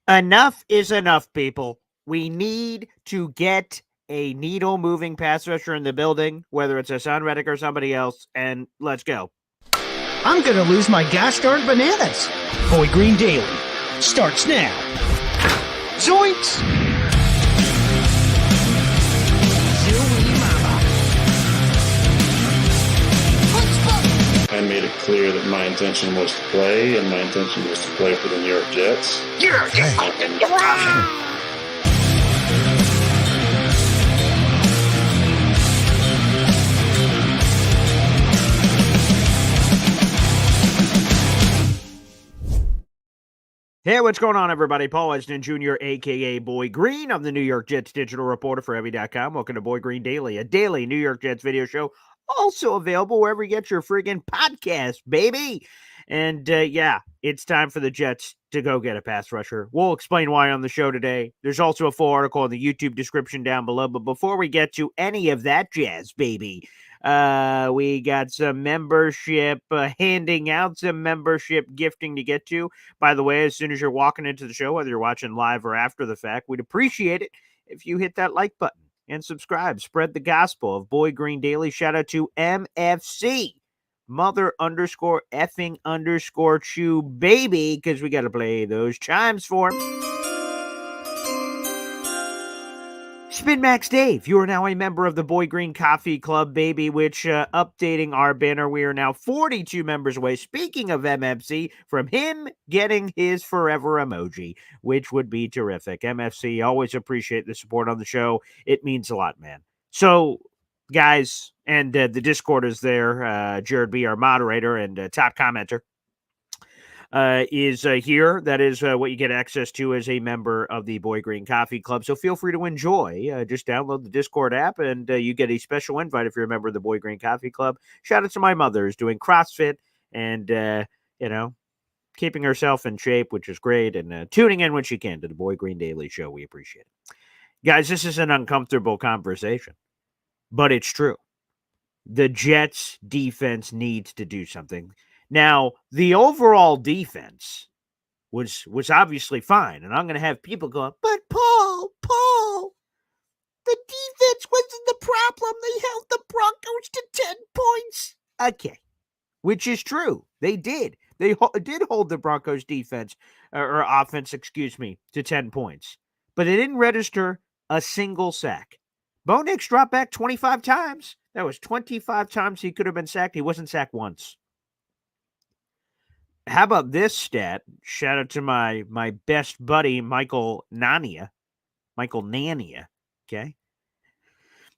Enough is enough, people. We need to get a needle-moving pass rusher in the building, whether it's Haason, Reddick, or somebody else, and let's go. I'm gonna lose my gosh darn bananas. Boy Green Daily starts now. Zoinks! I made it clear that my intention was to play, and my intention was to play for the New York Jets. Hey, what's going on, everybody? Paul Weston Jr., a.k.a. Boy Green. I'm the New York Jets digital reporter for Heavy.com. Welcome to Boy Green Daily, a daily New York Jets video show, also available wherever you get your friggin' podcast, baby. And, yeah, it's time for the Jets to go get a pass rusher. We'll explain why on the show today. There's also a full article in the YouTube description down below. But before we get to any of that jazz, baby, we got some membership, handing out some membership gifting to get to. By the way, as soon as you're walking into the show, whether you're watching live or after the fact, we'd appreciate it if you hit that like button and subscribe. Spread the gospel of Boy Green Daily. Shout out to MFC, mother underscore effing underscore chew baby, because we got to play those chimes for him. Spin Max Dave, you are now a member of the Boy Green Coffee Club, baby, which, updating our banner, we are now 42 members away, speaking of MFC, from him getting his forever emoji, which would be terrific. MFC, always appreciate the support on the show. It means a lot, man. So, guys, and the Discord is there. Jared B., our moderator and top commenter, is here. That is what you get access to as a member of the Boy Green Coffee Club. So feel free to enjoy. Just download the Discord app, and you get a special invite if you're a member of the Boy Green Coffee Club. Shout out to my mother who's doing CrossFit and, keeping herself in shape, which is great, and tuning in when she can to the Boy Green Daily Show. We appreciate it. Guys, this is an uncomfortable conversation, but it's true. The Jets defense needs to do something. Now, the overall defense was obviously fine, and I'm going to have people go, but Paul, the defense wasn't the problem. They held the Broncos to 10 points. Okay, which is true. They did. They did hold the Broncos defense, or offense, to 10 points. But they didn't register a single sack. Bo Nix dropped back 25 times. That was 25 times he could have been sacked. He wasn't sacked once. How about this stat? Shout out to my best buddy, Michael Nania. Okay.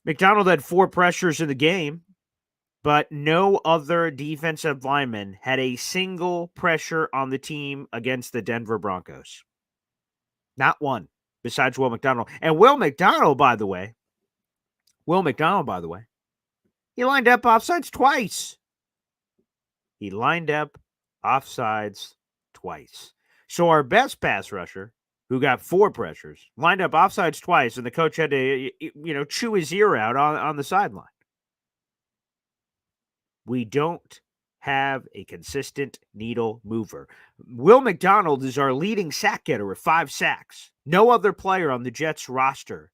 McDonald had 4 pressures in the game, but no other defensive lineman had a single pressure on the team against the Denver Broncos. Not one, besides Will McDonald. And Will McDonald, by the way, he lined up offsides twice. So our best pass rusher, who got 4 pressures, lined up offsides twice, and the coach had to, chew his ear out on the sideline. We don't have a consistent needle mover. Will McDonald is our leading sack getter with 5 sacks. No other player on the Jets roster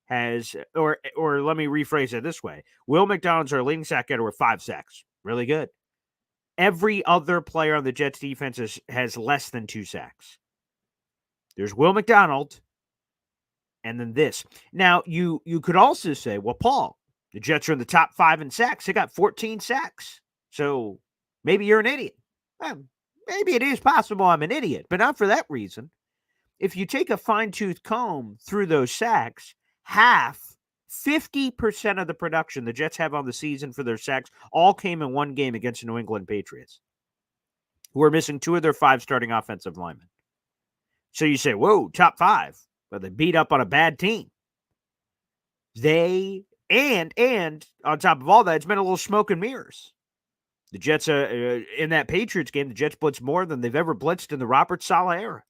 has, or let me rephrase it this way. Will McDonald's our leading sack getter with 5 sacks. Really good. Every other player on the Jets defense has less than 2 sacks. There's Will McDonald, and then this. Now, you could also say, well, Paul, the Jets are in the top 5 in sacks. They got 14 sacks. So maybe you're an idiot. Well, maybe it is possible I'm an idiot, but not for that reason. If you take a fine-tooth comb through those sacks, 50% of the production the Jets have on the season for their sacks all came in one game against the New England Patriots, who are missing 2 of their 5 starting offensive linemen. So you say, whoa, top 5. But they beat up on a bad team. And on top of all that, it's been a little smoke and mirrors. The Jets, in that Patriots game, the Jets blitzed more than they've ever blitzed in the Robert Saleh era.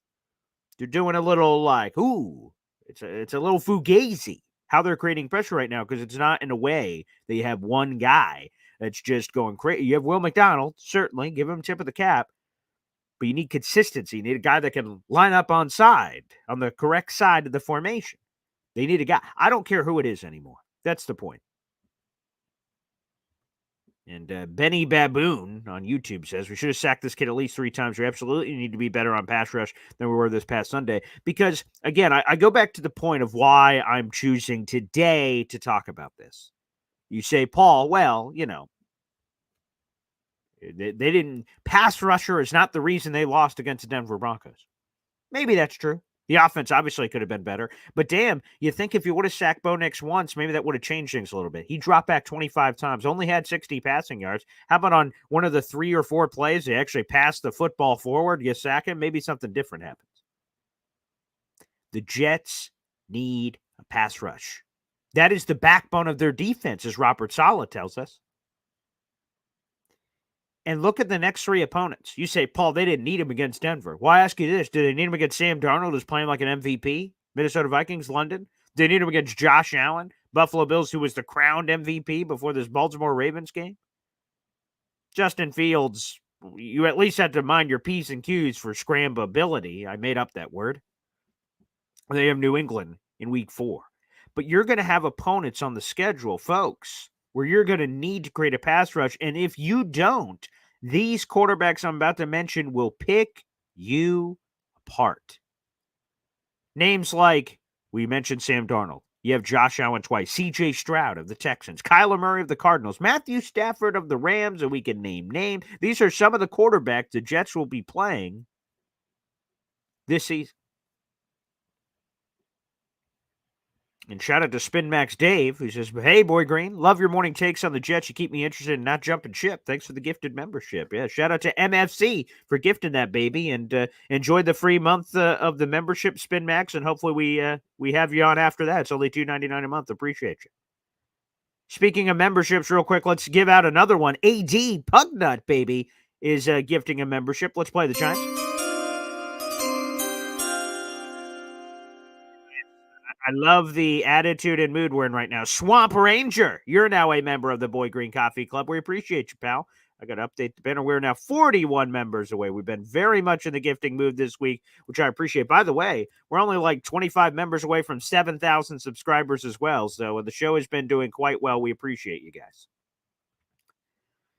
They're doing a little it's a little fugazi how they're creating pressure right now, because it's not in a way that you have one guy that's just going crazy. You have Will McDonald, certainly, give him tip of the cap. But you need consistency. You need a guy that can line up on the correct side of the formation. They need a guy. I don't care who it is anymore. That's the point. And Benny Baboon on YouTube says, we should have sacked this kid at least 3 times. We absolutely need to be better on pass rush than we were this past Sunday. Because, again, I go back to the point of why I'm choosing today to talk about this. You say, Paul, well, they didn't. Pass rusher is not the reason they lost against the Denver Broncos. Maybe that's true. The offense obviously could have been better. But damn, you think if you would have sacked Bo Nix once, maybe that would have changed things a little bit. He dropped back 25 times, only had 60 passing yards. How about on one of the 3 or 4 plays, they actually passed the football forward, you sack him, maybe something different happens. The Jets need a pass rush. That is the backbone of their defense, as Robert Saleh tells us. And look at the next 3 opponents. You say, Paul, they didn't need him against Denver. Well, I ask you this. Did they need him against Sam Darnold, who's playing like an MVP? Minnesota Vikings, London? Did they need him against Josh Allen? Buffalo Bills, who was the crowned MVP before this Baltimore Ravens game? Justin Fields, you at least had to mind your P's and Q's for scramblability. I made up that word. They have New England in week 4. But you're going to have opponents on the schedule, folks, where you're going to need to create a pass rush. And if you don't, these quarterbacks I'm about to mention will pick you apart. Names like, we mentioned Sam Darnold. You have Josh Allen twice. C.J. Stroud of the Texans. Kyler Murray of the Cardinals. Matthew Stafford of the Rams, and we can name names. These are some of the quarterbacks the Jets will be playing this season. And shout out to Spin Max Dave, who says, hey, Boy Green, love your morning takes on the Jets. You keep me interested in not jumping ship. Thanks for the gifted membership. Yeah, shout out to MFC for gifting that baby. And enjoy the free month of the membership, Spin Max. And hopefully we have you on after that. It's only $2.99 a month. Appreciate you. Speaking of memberships, real quick, let's give out another one. AD Pugnut, baby, is gifting a membership. Let's play the chimes. I love the attitude and mood we're in right now. Swamp Ranger, you're now a member of the Boy Green Coffee Club. We appreciate you, pal. I got to update the banner. We're now 41 members away. We've been very much in the gifting mood this week, which I appreciate. By the way, we're only like 25 members away from 7,000 subscribers as well. So the show has been doing quite well. We appreciate you guys.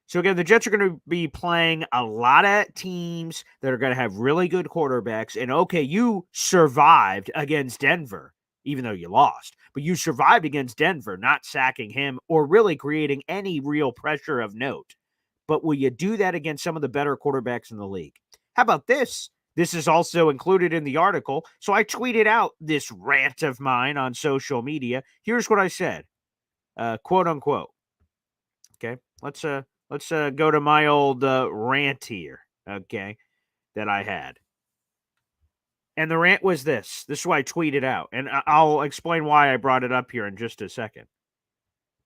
So again, the Jets are going to be playing a lot of teams that are going to have really good quarterbacks. And okay, you survived against Denver, even though you lost. But you survived against Denver, not sacking him or really creating any real pressure of note. But will you do that against some of the better quarterbacks in the league? How about this? This is also included in the article. So I tweeted out this rant of mine on social media. Here's what I said, quote unquote. Okay, let's go to my old rant here, okay, that I had. And the rant was this. This is why I tweeted out. And I'll explain why I brought it up here in just a second.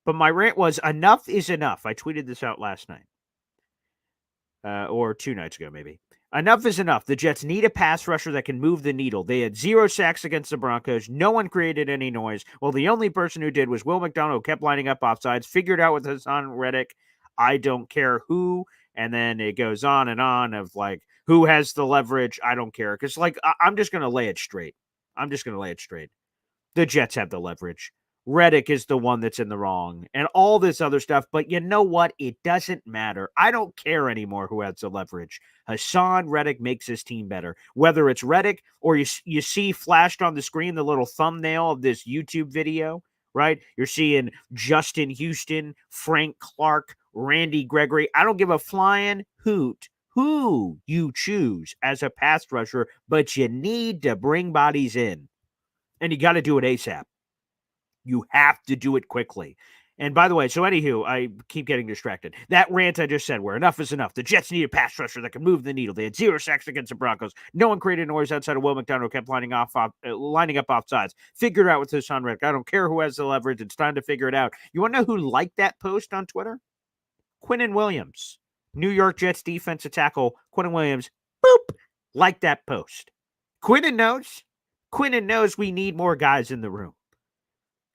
But my rant was, enough is enough. I tweeted this out last night. Or 2 nights ago, maybe. Enough is enough. The Jets need a pass rusher that can move the needle. They had 0 sacks against the Broncos. No one created any noise. Well, the only person who did was Will McDonald, who kept lining up offsides, figured out with Haason Reddick, I don't care who. And then it goes on and on of like, who has the leverage? I don't care. Because like, I'm just going to lay it straight. The Jets have the leverage. Reddick is the one that's in the wrong and all this other stuff. But you know what? It doesn't matter. I don't care anymore who has the leverage. Haason Reddick makes his team better. Whether it's Reddick or you see flashed on the screen the little thumbnail of this YouTube video, right? You're seeing Justin Houston, Frank Clark, Randy Gregory. I don't give a flying hoot who you choose as a pass rusher, but you need to bring bodies in. And you got to do it ASAP. You have to do it quickly. And by the way, so anywho, I keep getting distracted. That rant I just said where enough is enough. The Jets need a pass rusher that can move the needle. They had 0 sacks against the Broncos. No one created noise outside of Will McDonald, who kept lining up offsides. Figure it out with Haason Reddick. I don't care who has the leverage. It's time to figure it out. You want to know who liked that post on Twitter? Quinnen Williams. New York Jets defensive tackle Quinnen Williams, boop, liked that post. Quinnen knows we need more guys in the room.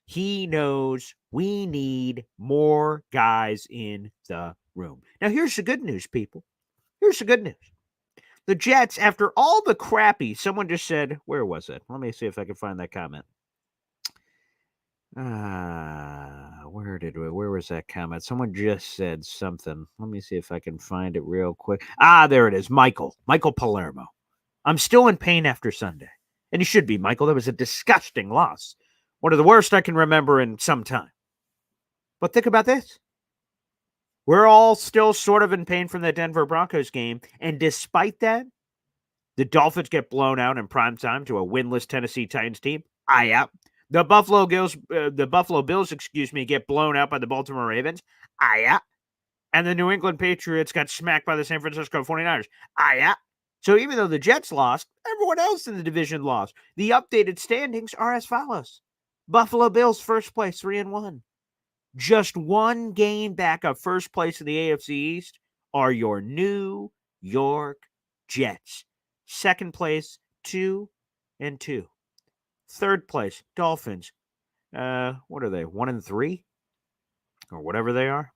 He knows we need more guys in the room. Now, here's the good news, people. Here's the good news. The Jets, after all the crappy, someone just said, where was it? Let me see if I can find that comment. Where was that comment? Someone just said something. Let me see if I can find it real quick. There it is. Michael Palermo. I'm still in pain after Sunday. And you should be, Michael. That was a disgusting loss. One of the worst I can remember in some time. But think about this. We're all still sort of in pain from the Denver Broncos game. And despite that, the Dolphins get blown out in primetime to a winless Tennessee Titans team. The Buffalo Bills, get blown out by the Baltimore Ravens. And the New England Patriots got smacked by the San Francisco 49ers. So even though the Jets lost, everyone else in the division lost. The updated standings are as follows. Buffalo Bills first place, 3-1. Just one game back of first place in the AFC East are your New York Jets. Second place, 2-2. Third place, Dolphins. What are they? 1-3? Or whatever they are?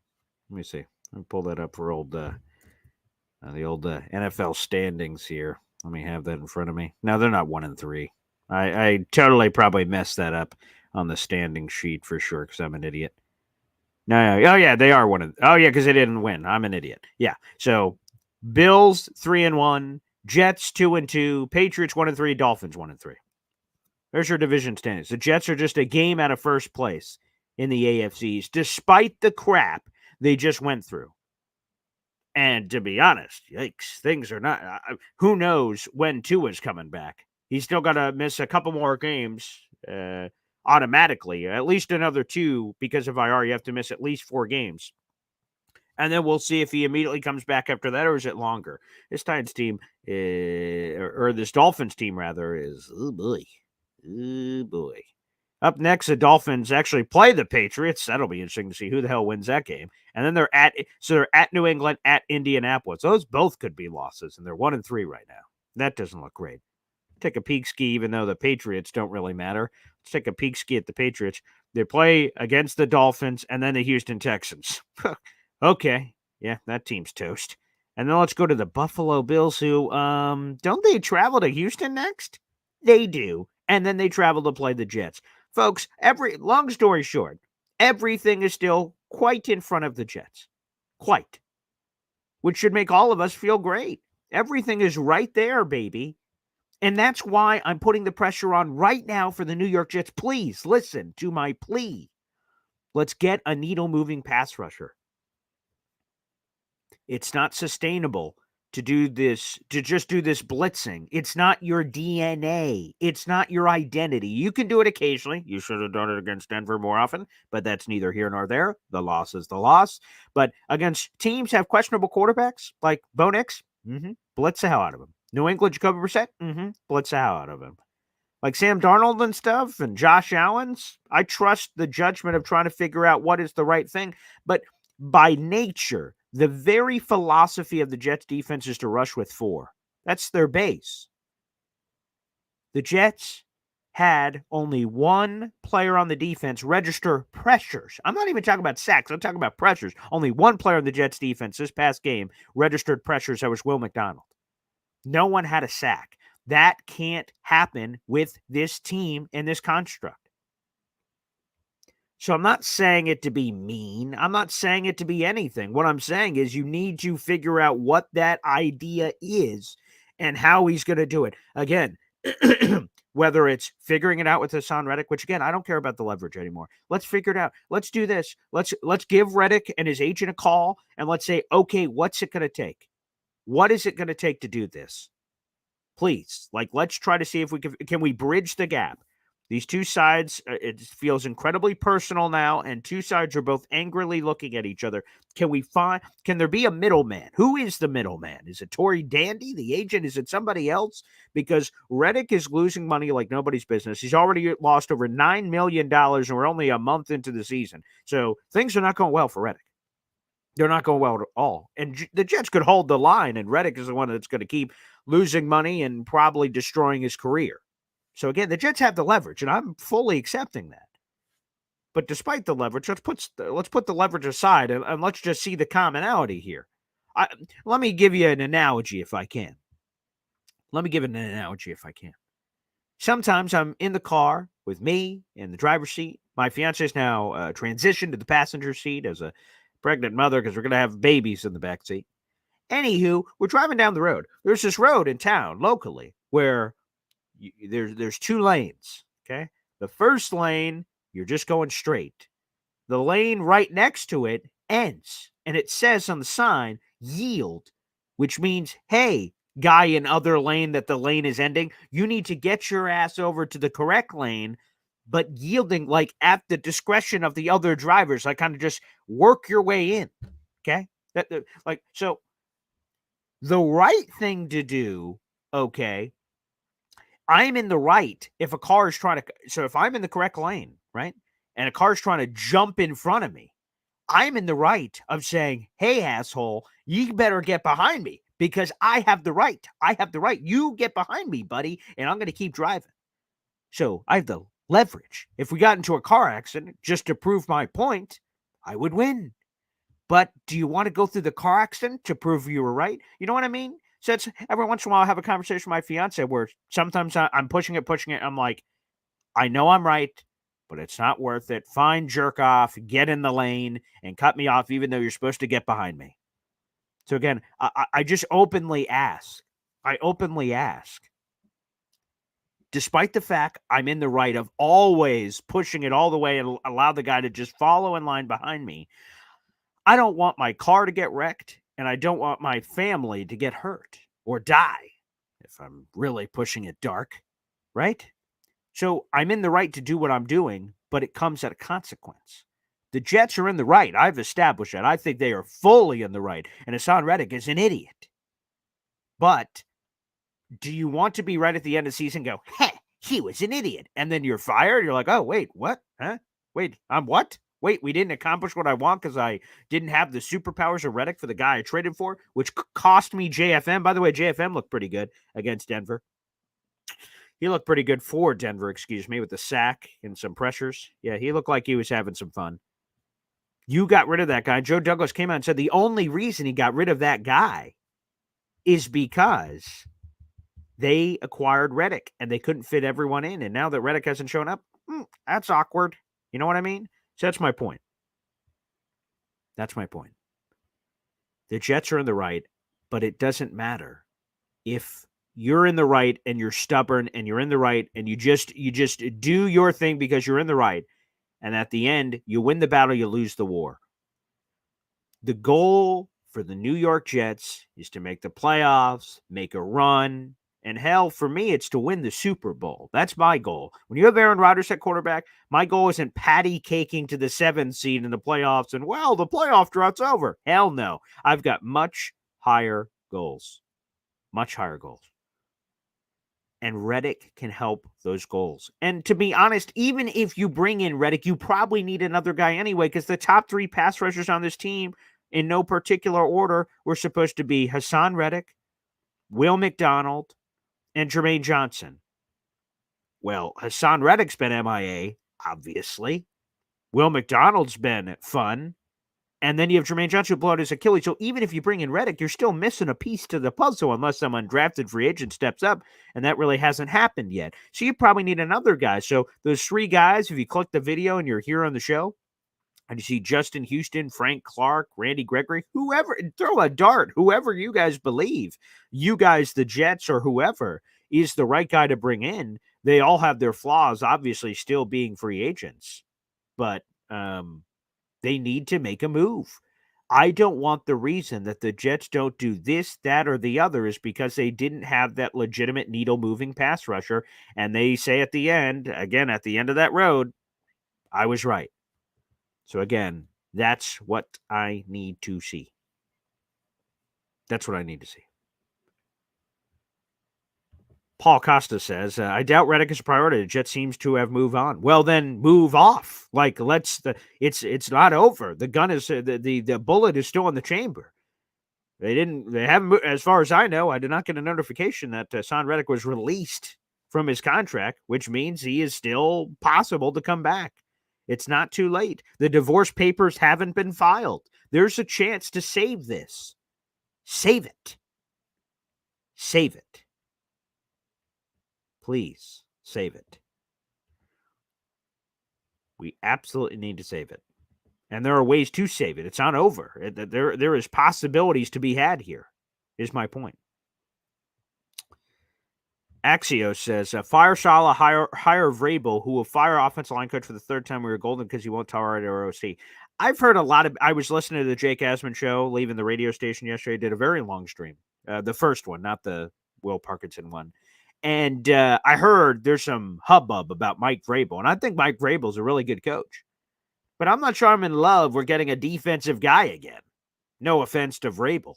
Let me see. Let me pull that up for the old NFL standings here. Let me have that in front of me. No, they're not 1-3. I totally probably messed that up on the standing sheet for sure because I'm an idiot. No. Oh, yeah, they are because they didn't win. I'm an idiot. Yeah. So, Bills 3-1, Jets 2-2, Patriots 1-3, Dolphins 1-3. There's your division standings. The Jets are just a game out of first place in the AFCs, despite the crap they just went through. And to be honest, yikes, things are not. Who knows when Tua's coming back? He's still got to miss a couple more games automatically, at least another 2 because of IR. You have to miss at least 4 games. And then we'll see if he immediately comes back after that, or is it longer? This Titans team, or this Dolphins team, rather, is, oh boy. Up next, the Dolphins actually play the Patriots. That'll be interesting to see who the hell wins that game. And then they're at New England, at Indianapolis. Those both could be losses, and they're 1-3 right now. That doesn't look great. Take a peek ski, even though the Patriots don't really matter. Let's take a peek ski at the Patriots. They play against the Dolphins and then the Houston Texans. Okay. Yeah, that team's toast. And then let's go to the Buffalo Bills, who, don't they travel to Houston next? They do. And then they travel to play the Jets. Folks, long story short, everything is still quite in front of the Jets. Quite. Which should make all of us feel great. Everything is right there, baby. And that's why I'm putting the pressure on right now for the New York Jets. Please listen to my plea. Let's get a needle-moving pass rusher. It's not sustainable to just do this blitzing. It's not your DNA. It's not your identity. You can do it occasionally. You should have done it against Denver more often, but that's neither here nor there. The loss is the loss. But against teams have questionable quarterbacks, like Bo Nix, blitz the hell out of him. New England, Jacoby Brissett, blitz the hell out of him. Like Sam Darnold and stuff, and Josh Allen's, I trust the judgment of trying to figure out what is the right thing. But by nature, the very philosophy of the Jets defense is to rush with 4. That's their base. The Jets had only one player on the defense register pressures. I'm not even talking about sacks. I'm talking about pressures. Only one player on the Jets defense this past game registered pressures. That was Will McDonald. No one had a sack. That can't happen with this team and this construct. So I'm not saying it to be mean. I'm not saying it to be anything. What I'm saying is you need to figure out what that idea is and how he's going to do it. Again, whether it's figuring it out with Haason Reddick, which again, I don't care about the leverage anymore. Let's figure it out. Let's do this. Let's give Reddick and his agent a call and let's say, okay, what's it going to take? What is it going to take to do this? Please, let's try to see if we can we bridge the gap. These two sides, it feels incredibly personal now, and two sides are both angrily looking at each other. Can there be a middleman? Who is the middleman? Is it Tory Dandy, the agent? Is it somebody else? Because Reddick is losing money like nobody's business. He's already lost over $9 million, and we're only a month into the season. So things are not going well for Reddick. They're not going well at all. And the Jets could hold the line, and Reddick is the one that's going to keep losing money and probably destroying his career. So again, the Jets have the leverage, and I'm fully accepting that. But despite the leverage, let's put the leverage aside and let's just see the commonality here. Let me give you an analogy if I can. Let me give an analogy if I can. Sometimes I'm in the car with me in the driver's seat. My fiance is now transitioned to the passenger seat as a pregnant mother because we're going to have babies in the back seat. Anywho, we're driving down the road. There's this road in town locally where there's 2 lanes. Okay, the first lane you're just going straight. The lane right next to it ends, and it says on the sign "yield," which means, hey, guy in other lane that the lane is ending, you need to get your ass over to the correct lane, but yielding like at the discretion of the other drivers. Like kind of just work your way in. Okay, so the right thing to do. Okay, I'm in the right if a car is trying to. So if I'm in the correct lane, right, and a car is trying to jump in front of me, I'm in the right of saying, hey, asshole, you better get behind me because I have the right. I have the right. You get behind me, buddy, and I'm going to keep driving. So I have the leverage. If we got into a car accident, just to prove my point, I would win. But do you want to go through the car accident to prove you were right? You know what I mean? So it's every once in a while I have a conversation with my fiance where sometimes I'm pushing it. I'm like, I know I'm right, but it's not worth it. Fine, jerk off, get in the lane and cut me off, even though you're supposed to get behind me. So again, I just openly ask. I openly ask. Despite the fact I'm in the right of always pushing it all the way and allow the guy to just follow in line behind me, I don't want my car to get wrecked, and I don't want my family to get hurt or die if I'm really pushing it dark, right? So I'm in the right to do what I'm doing, but it comes at a consequence. The Jets are in the right. I've established that. I think they are fully in the right. And Haason Reddick is an idiot. But do you want to be right at the end of the season go, hey, he was an idiot. And then you're fired? You're like, oh, wait, what? Huh? Wait, I'm what? Wait, we didn't accomplish what I want because I didn't have the superpowers of Reddick for the guy I traded for, which cost me JFM. By the way, JFM looked pretty good against Denver. He looked pretty good for Denver, with the sack and some pressures. Yeah, he looked like he was having some fun. You got rid of that guy. Joe Douglas came out and said the only reason he got rid of that guy is because they acquired Reddick and they couldn't fit everyone in. And now that Reddick hasn't shown up, that's awkward. You know what I mean? So that's my point. That's my point. The Jets are in the right, but it doesn't matter if you're in the right and you're stubborn and you're in the right and you just do your thing because you're in the right. And at the end, you win the battle, you lose the war. The goal for the New York Jets is to make the playoffs, make a run, and hell, for me, it's to win the Super Bowl. That's my goal. When you have Aaron Rodgers at quarterback, my goal isn't patty caking to the 7th seed in the playoffs and, well, the playoff drought's over. Hell no. I've got much higher goals. Much higher goals. And Reddick can help those goals. And to be honest, even if you bring in Reddick, you probably need another guy anyway, because the top 3 pass rushers on this team, in no particular order, were supposed to be Haason Reddick, Will McDonald, and Jermaine Johnson. Well, Haason Reddick's been MIA, obviously. Will McDonald's been fun. And then you have Jermaine Johnson who blew out his Achilles. So even if you bring in Reddick, you're still missing a piece to the puzzle unless some undrafted free agent steps up. And that really hasn't happened yet. So you probably need another guy. So those 3 guys, if you click the video and you're here on the show, and you see Justin Houston, Frank Clark, Randy Gregory, whoever, throw a dart, whoever you guys believe, you guys, the Jets or whoever, is the right guy to bring in. They all have their flaws, obviously still being free agents. But they need to make a move. I don't want the reason that the Jets don't do this, that, or the other is because they didn't have that legitimate needle-moving pass rusher, and they say at the end, again, at the end of that road, I was right. So again, that's what I need to see. That's what I need to see. Paul Costa says, I doubt Reddick is a priority. The Jets seems to have moved on. Well, then move off. Like, it's not over. The gun is, the bullet is still in the chamber. They haven't, as far as I know, I did not get a notification that Haason Reddick was released from his contract, which means he is still possible to come back. It's not too late. The divorce papers haven't been filed. There's a chance to save this. Save it. Save it. please save it. We absolutely need to save it. And there are ways to save it. It's not over. There is possibilities to be had here, is my point. Axios says, fire Salah, hire Vrabel, who will fire offensive line coach for the third time we were golden because he won't tolerate our OC. I've heard a lot of, I was listening to the Jake Asman show, leaving the radio station yesterday, did a very long stream. The first one, not the Will Parkinson one. And I heard there's some hubbub about Mike Vrabel. And I think Mike Vrabel's a really good coach. But I'm not sure I'm in love. We're getting a defensive guy again. No offense to Vrabel.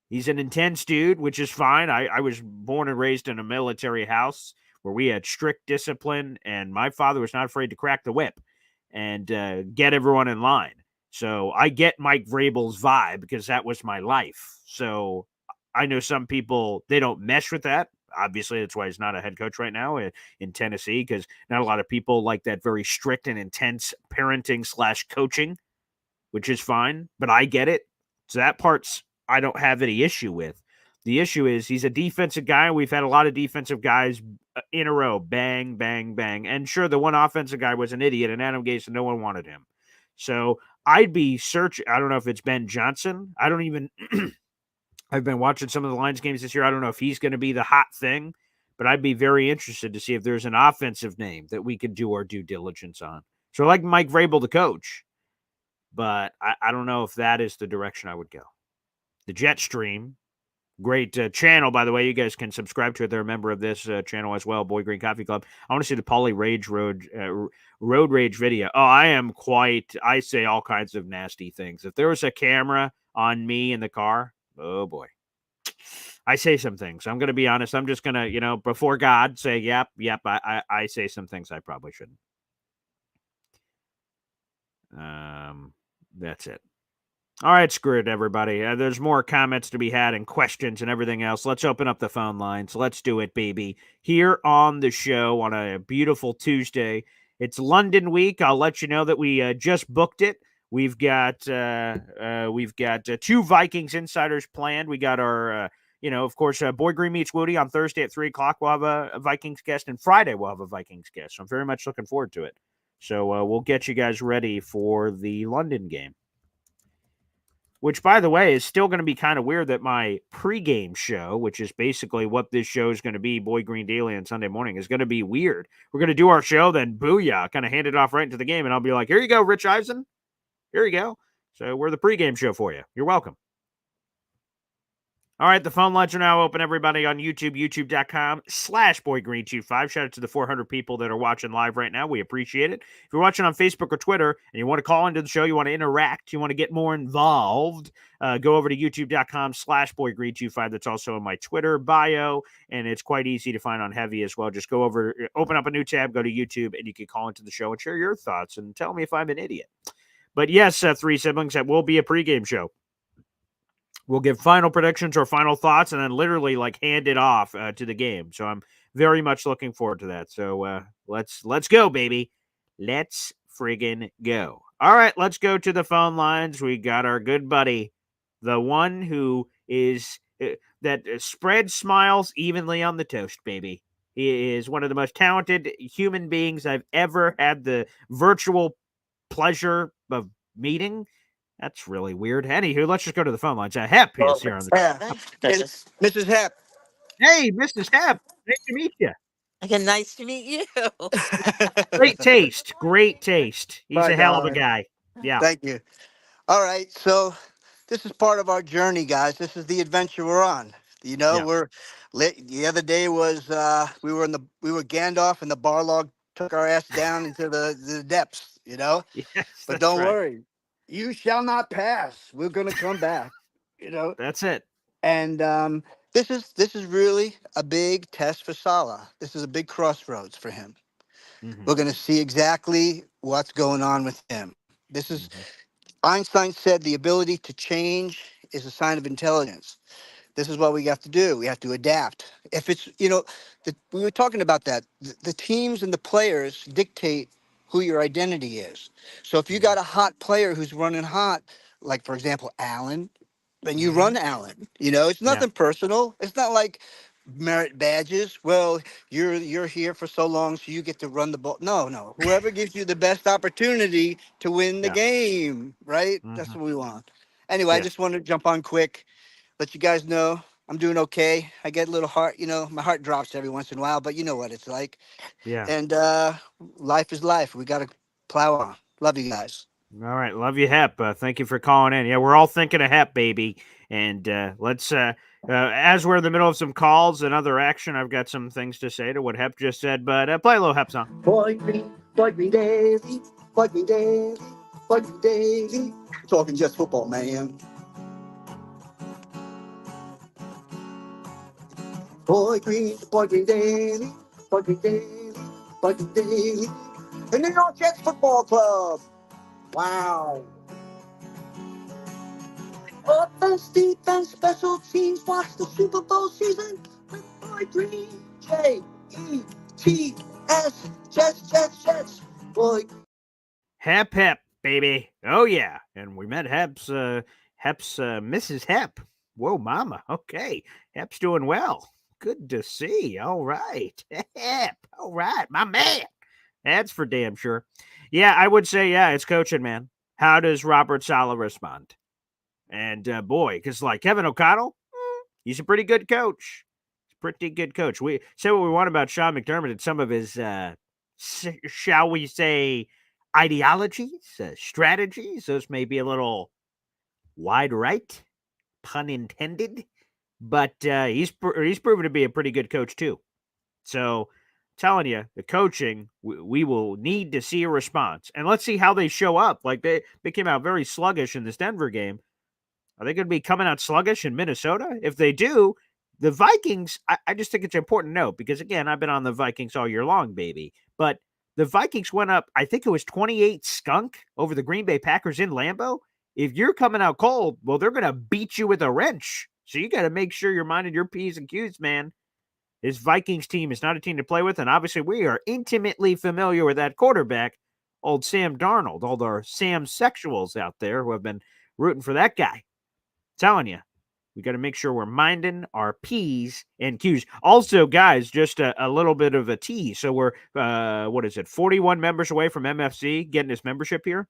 He's an intense dude, which is fine. I was born and raised in a military house where we had strict discipline, and my father was not afraid to crack the whip and get everyone in line. So I get Mike Vrabel's vibe because that was my life. So I know some people, they don't mesh with that. Obviously, that's why he's not a head coach right now in Tennessee, because not a lot of people like that very strict and intense parenting / coaching, which is fine. But I get it. So that part's I don't have any issue with. The issue is he's a defensive guy. We've had a lot of defensive guys in a row. Bang, bang, bang. And sure, the one offensive guy was an idiot, and Adam Gase, and no one wanted him. So I'd be searching. I don't know if it's Ben Johnson. I don't even I've been watching some of the Lions games this year. I don't know if he's going to be the hot thing, but I'd be very interested to see if there's an offensive name that we could do our due diligence on. So I like Mike Vrabel, the coach, but I don't know if that is the direction I would go. The Jetstream, great channel, by the way. You guys can subscribe to it. They're a member of this channel as well, Boy Green Coffee Club. I want to see the Poly Rage Road Rage video. Oh, I say all kinds of nasty things. If there was a camera on me in the car, oh boy. I say some things. I'm going to be honest. I'm just going to, before God say, yep, I say some things I probably shouldn't. That's it. All right, screw it, everybody. There's more comments to be had and questions and everything else. Let's open up the phone lines. Let's do it, baby. Here on the show on a beautiful Tuesday. It's London week. I'll let you know that we just booked it. We've got 2 Vikings insiders planned. We got our, of course, Boy Green meets Woody on Thursday at 3 o'clock. We'll have a Vikings guest, and Friday we'll have a Vikings guest. So I'm very much looking forward to it. So we'll get you guys ready for the London game. Which, by the way, is still going to be kind of weird that my pregame show, which is basically what this show is going to be, Boy Green Daily on Sunday morning, is going to be weird. We're going to do our show, then booyah, kind of hand it off right into the game, and I'll be like, here you go, Rich Eisen. Here you go. So we're the pregame show for you. You're welcome. All right, the phone lines are now open, everybody, on YouTube, youtube.com/BoyGreen25. Shout out to the 400 people that are watching live right now. We appreciate it. If you're watching on Facebook or Twitter and you want to call into the show, you want to interact, you want to get more involved, go over to youtube.com/BoyGreen25. That's also in my Twitter bio, and it's quite easy to find on Heavy as well. Just go over, open up a new tab, go to YouTube, and you can call into the show and share your thoughts and tell me if I'm an idiot. But yes, 3 siblings, that will be a pregame show. We'll give final predictions or final thoughts and then literally hand it off to the game. So I'm very much looking forward to that. So let's go, baby. Let's friggin' go. All right, let's go to the phone lines. We got our good buddy, the one who is that spreads smiles evenly on the toast, baby. He is one of the most talented human beings I've ever had the virtual pleasure of meeting. That's really weird. Anywho, let's just go to the phone lines. Hep is here on the Mrs. Hep. Hey, Mrs. Hep. Nice to meet you. Again, nice to meet you. Great taste. Great taste. He's My a hell of a darling. guy. Yeah. Thank you. All right, so this is part of our journey, guys. This is the adventure we're on. Yeah. We're the other day was we were Gandalf, and the Barlog took our ass down into the depths. Yes. But don't right. worry, you shall not pass. We're gonna come back. That's it. And this is really a big test for Salah. This is a big crossroads for him. Mm-hmm. We're going to see exactly what's going on with him. This is Einstein said the ability to change is a sign of intelligence. This is what we have to do. We have to adapt. If it's, we were talking about that. The teams and the players dictate who your identity is. So if you got a hot player who's running hot, like, for example, Allen, then you run Allen. It's nothing personal. It's not like merit badges. Well, you're here for so long, so you get to run the ball. No, no. Whoever gives you the best opportunity to win the Yeah. game, right? That's Hmm. what we want. Anyway, I Yeah. just wanted to jump on quick, let you guys know I'm doing okay. I get a little heart, my heart drops every once in a while, but you know what it's like. Yeah. And life is life. We got to plow on. Love you guys. All right. Love you, Hep. Thank you for calling in. Yeah, we're all thinking of Hep, baby. And let's, as we're in the middle of some calls and other action, I've got some things to say to what Hep just said, but play a little Hep song. Boy green daily, boy green daily, boy green daily. Talking just football, man. Boy green daily, boy green daily, boy green daily. The New York Jets football club. Wow. Offense, defense, special teams. Watch the Super Bowl season with Boy Green. Jets, Jets, Jets, Jets. Boy. Hep, Hep, baby. Oh, yeah. And we met Hep's Mrs. Hep. Whoa, mama. Okay. Hep's doing well. Good to see. All right. Hep. All right. My man. That's for damn sure. Yeah, I would say, yeah, it's coaching, man. How does Robert Saleh respond? And boy, because like Kevin O'Connell, he's a pretty good coach. Pretty good coach. We say what we want about Sean McDermott and some of his, shall we say, ideologies, strategies. Those may be a little wide right, pun intended, but he's proven to be a pretty good coach too. So, telling you, the coaching, we will need to see a response, and let's see how they show up. Like they came out very sluggish in this Denver game. Are they going to be coming out sluggish in Minnesota? If they do, the Vikings, I just think it's important to note because, again, I've been on the Vikings all year long, baby. But the Vikings went up, I think it was 28 skunk over the Green Bay Packers in Lambeau. If you're coming out cold, well, they're going to beat you with a wrench. So you got to make sure you're minding your P's and Q's, man. This Vikings team is not a team to play with. And obviously, we are intimately familiar with that quarterback, old Sam Darnold, all our Sam sexuals out there who have been rooting for that guy. Telling you, we got to make sure we're minding our P's and Q's. Also, guys, just a little bit of a tease. So we're, 41 members away from MFC getting this membership here.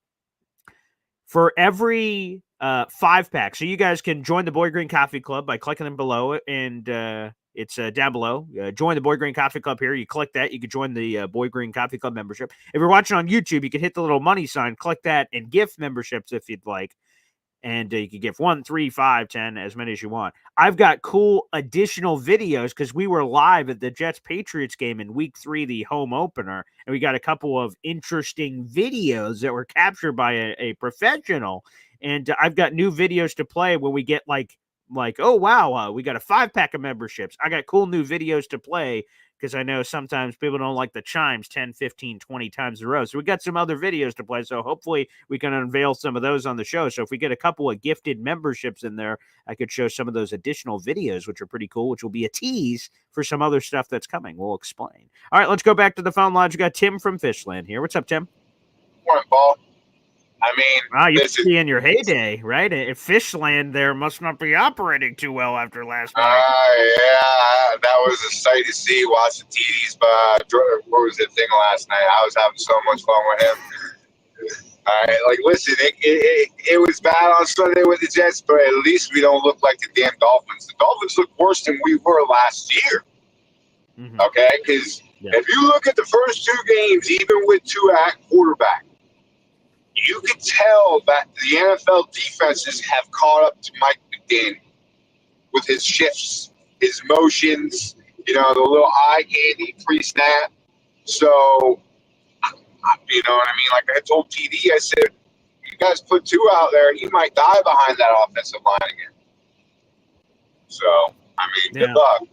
For every 5-pack, so you guys can join the Boy Green Coffee Club by clicking them below, and it's down below. Join the Boy Green Coffee Club here. You click that, you can join the Boy Green Coffee Club membership. If you're watching on YouTube, you can hit the little money sign, click that, and gift memberships if you'd like. And you can give 1, 3, 5, 10, as many as you want. I've got cool additional videos because we were live at the Jets-Patriots game in Week 3, the home opener, and we got a couple of interesting videos that were captured by a professional. And I've got new videos to play when we get like oh, wow, we got a 5-pack of memberships. I got cool new videos to play because I know sometimes people don't like the chimes 10, 15, 20 times in a row. So we got some other videos to play. So hopefully we can unveil some of those on the show. So if we get a couple of gifted memberships in there, I could show some of those additional videos, which are pretty cool, which will be a tease for some other stuff that's coming. We'll explain. All right, let's go back to the phone lines. We got Tim from Fishland here. What's up, Tim? Morning, Paul. I mean, Wow, you this must is, be in your heyday, right? At Fishland there must not be operating too well after last night. yeah, that was a sight to see. Watch the TDs, but what was the thing last night? I was having so much fun with him. All right, like, listen, it was bad on Sunday with the Jets, but at least we don't look like the damn Dolphins. The Dolphins look worse than we were last year, okay? Because if you look at the first 2 games, even with Tua at quarterback, you could tell that the NFL defenses have caught up to Mike McDaniel with his shifts, his motions, the little eye candy pre-snap. So, you know what I mean? Like I told TD, I said, you guys put 2 out there, he might die behind that offensive line again. So, I mean, good luck.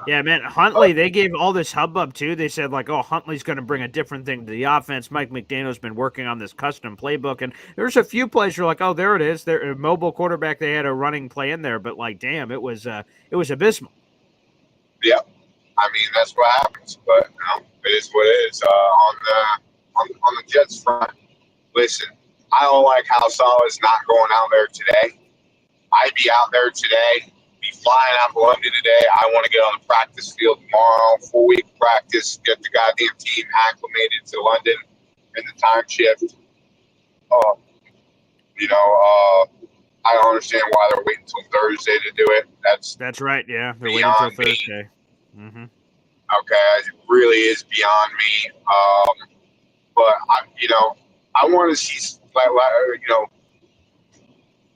Yeah, man, Huntley, they gave all this hubbub, too. They said, like, oh, Huntley's going to bring a different thing to the offense. Mike McDaniel's been working on this custom playbook. And there's a few plays where, like, oh, there it is. They're a mobile quarterback. They had a running play in there. But, like, damn, it was abysmal. Yeah. I mean, that's what happens. But, it is what it is. On the Jets front, listen, I don't like how Saleh's not going out there today. I'd be out there today be flying out to London today. I want to get on the practice field tomorrow, 4-week practice, get the goddamn team acclimated to London and the time shift. I don't understand why they're waiting until Thursday to do it. That's right. Yeah, they're waiting beyond until me. Thursday. Mm-hmm. Okay, it really is beyond me. But I want to see,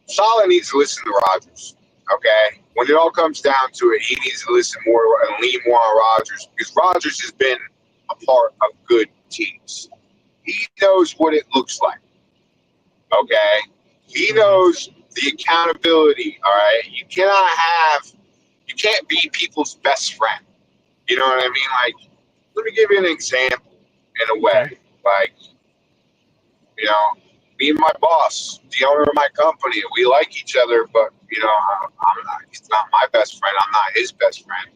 Salah needs to listen to Rodgers. Okay, when it all comes down to it, he needs to listen more and lean more on Rodgers because Rodgers has been a part of good teams. He knows what it looks like. Okay, he knows the accountability. All right, you can't be people's best friend. You know what I mean? Like, let me give you an example in a way. Okay. Like, me and my boss, the owner of my company, we like each other, but, he's not my best friend. I'm not his best friend.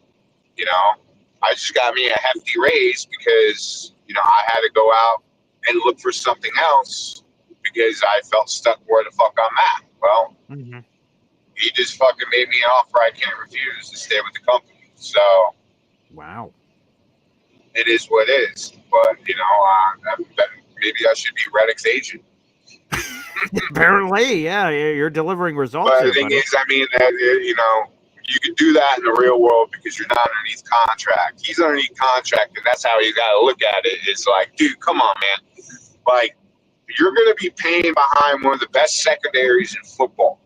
I just got me a hefty raise because, I had to go out and look for something else because I felt stuck where the fuck I'm at. Well, he just fucking made me an offer I can't refuse to stay with the company. So, wow. It is what it is. But, maybe I should be Reddick's agent. Apparently, yeah, you're delivering results. But there, the thing buddy. is, you can do that in the real world because you're not underneath contract. He's underneath contract, and that's how you got to look at it. It's like, dude, come on, man. Like, you're going to be paying behind one of the best secondaries in football,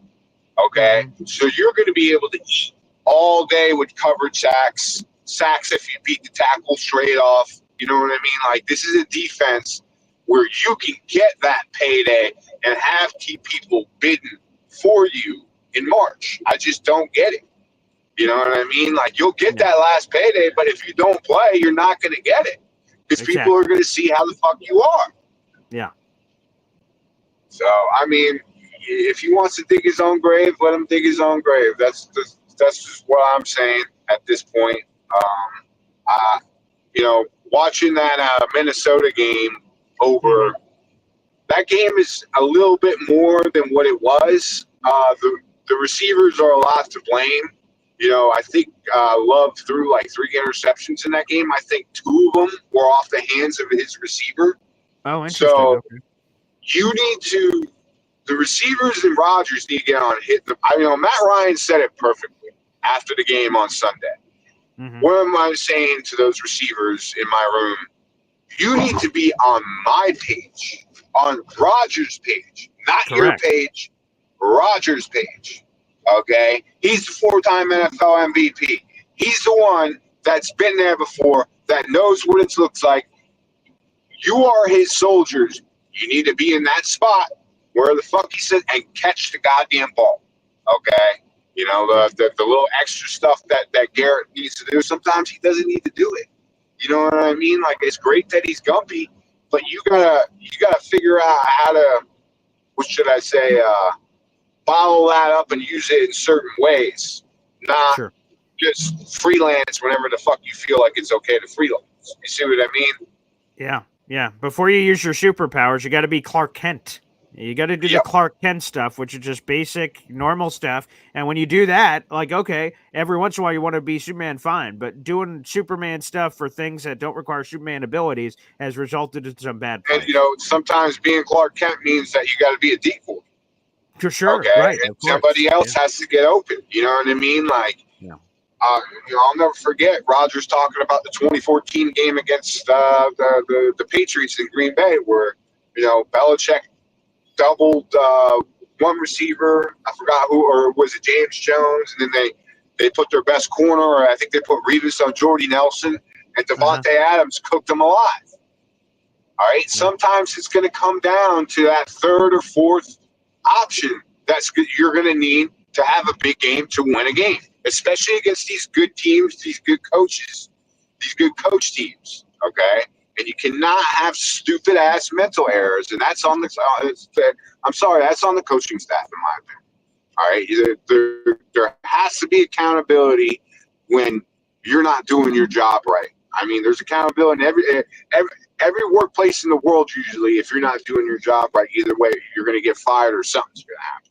okay? So you're going to be able to eat all day with coverage sacks if you beat the tackle straight off. You know what I mean? Like, this is a defense where you can get that payday and have keep people bidding for you in March. I just don't get it. You know what I mean? Like, you'll get that last payday, but if you don't play, you're not going to get it because people are going to see how the fuck you are. Yeah. So, I mean, if he wants to dig his own grave, let him dig his own grave. That's just what I'm saying at this point. Watching that Minnesota game over, that game is a little bit more than what it was. The receivers are a lot to blame. I think Love threw like 3 interceptions in that game. I think 2 of them were off the hands of his receiver. Oh, interesting. So the receivers and Rodgers need to get on hit. Matt Ryan said it perfectly after the game on Sunday. What am I saying to those receivers in my room? You need to be on my page, on Rodgers' page, not your page, Rodgers' page. Okay? He's the 4-time NFL MVP. He's the one that's been there before, that knows what it looks like. You are his soldiers. You need to be in that spot where the fuck he said and catch the goddamn ball. Okay? The little extra stuff that Garrett needs to do. Sometimes he doesn't need to do it. You know what I mean? Like, it's great that he's gumpy, but you gotta figure out how to, what should I say, bottle that up and use it in certain ways, not just freelance whenever the fuck you feel like it's okay to freelance. You see what I mean? Yeah. Before you use your superpowers, you got to be Clark Kent. You got to do the Clark Kent stuff, which is just basic, normal stuff. And when you do that, like, okay, every once in a while you want to be Superman, fine. But doing Superman stuff for things that don't require Superman abilities has resulted in some bad plays. And, sometimes being Clark Kent means that you got to be a decoy. For sure, okay? Right. And somebody else has to get open. You know what I mean? Like, I'll never forget Rodgers talking about the 2014 game against the Patriots in Green Bay where, Belichick doubled one receiver. I forgot who, or was it James Jones? And then they put their best corner, or I think they put Revis on Jordy Nelson, and Devontae Adams cooked them alive. All right? Sometimes it's going to come down to that third or fourth option you're going to need to have a big game to win a game, especially against these good teams, these good coaches, these good coach teams, okay? And you cannot have stupid ass mental errors, and that's on that's on the coaching staff, in my opinion. All right, there has to be accountability when you're not doing your job right. I mean, there's accountability in every workplace in the world. Usually, if you're not doing your job right, either way, you're going to get fired or something's going to happen.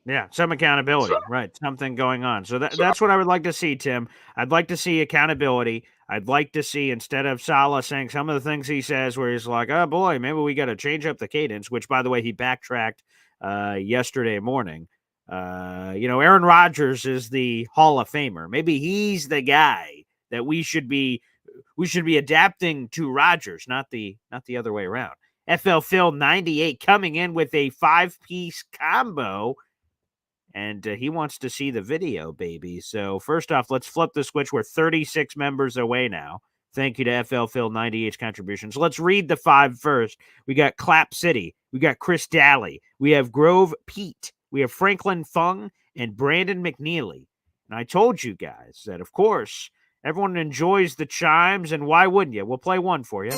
Yeah, some So accountability, right? Something going on. So that's what I would like to see, Tim. I'd like to see accountability. I'd like to see, instead of Salah saying some of the things he says, where he's like, "Oh boy, maybe we got to change up the cadence." Which, by the way, he backtracked yesterday morning. Aaron Rodgers is the Hall of Famer. Maybe he's the guy that we should be adapting to Rodgers, not the other way around. FL Phil 98 coming in with a 5-piece combo, and he wants to see the video, baby. So first off, let's flip the switch. We're 36 members away now. Thank you to FL Phil 98's contributions. Let's read the 5 first. We got Clap City. We got Chris Daly. We have Grove Pete. We have Franklin Fung and Brandon McNeely. And I told you guys that, of course, everyone enjoys the chimes, and why wouldn't you? We'll play one for you.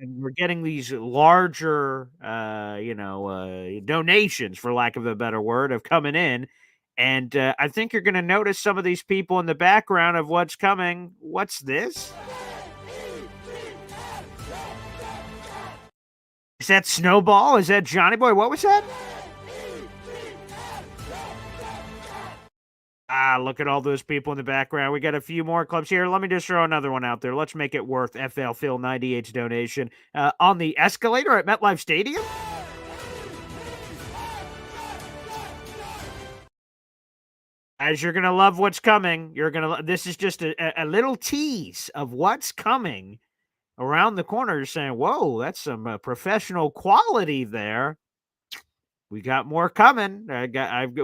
And we're getting these larger, donations, for lack of a better word, of coming in. And I think you're going to notice some of these people in the background of what's coming. What's this? Is that Snowball? Is that Johnny Boy? What was that? Look at all those people in the background. We got a few more clips here. Let me just throw another one out there. Let's make it worth FL Phil 98's donation. On the escalator at MetLife Stadium? As you're going to love what's coming. This is just a little tease of what's coming around the corner. You're saying, whoa, that's some professional quality there. We got more coming.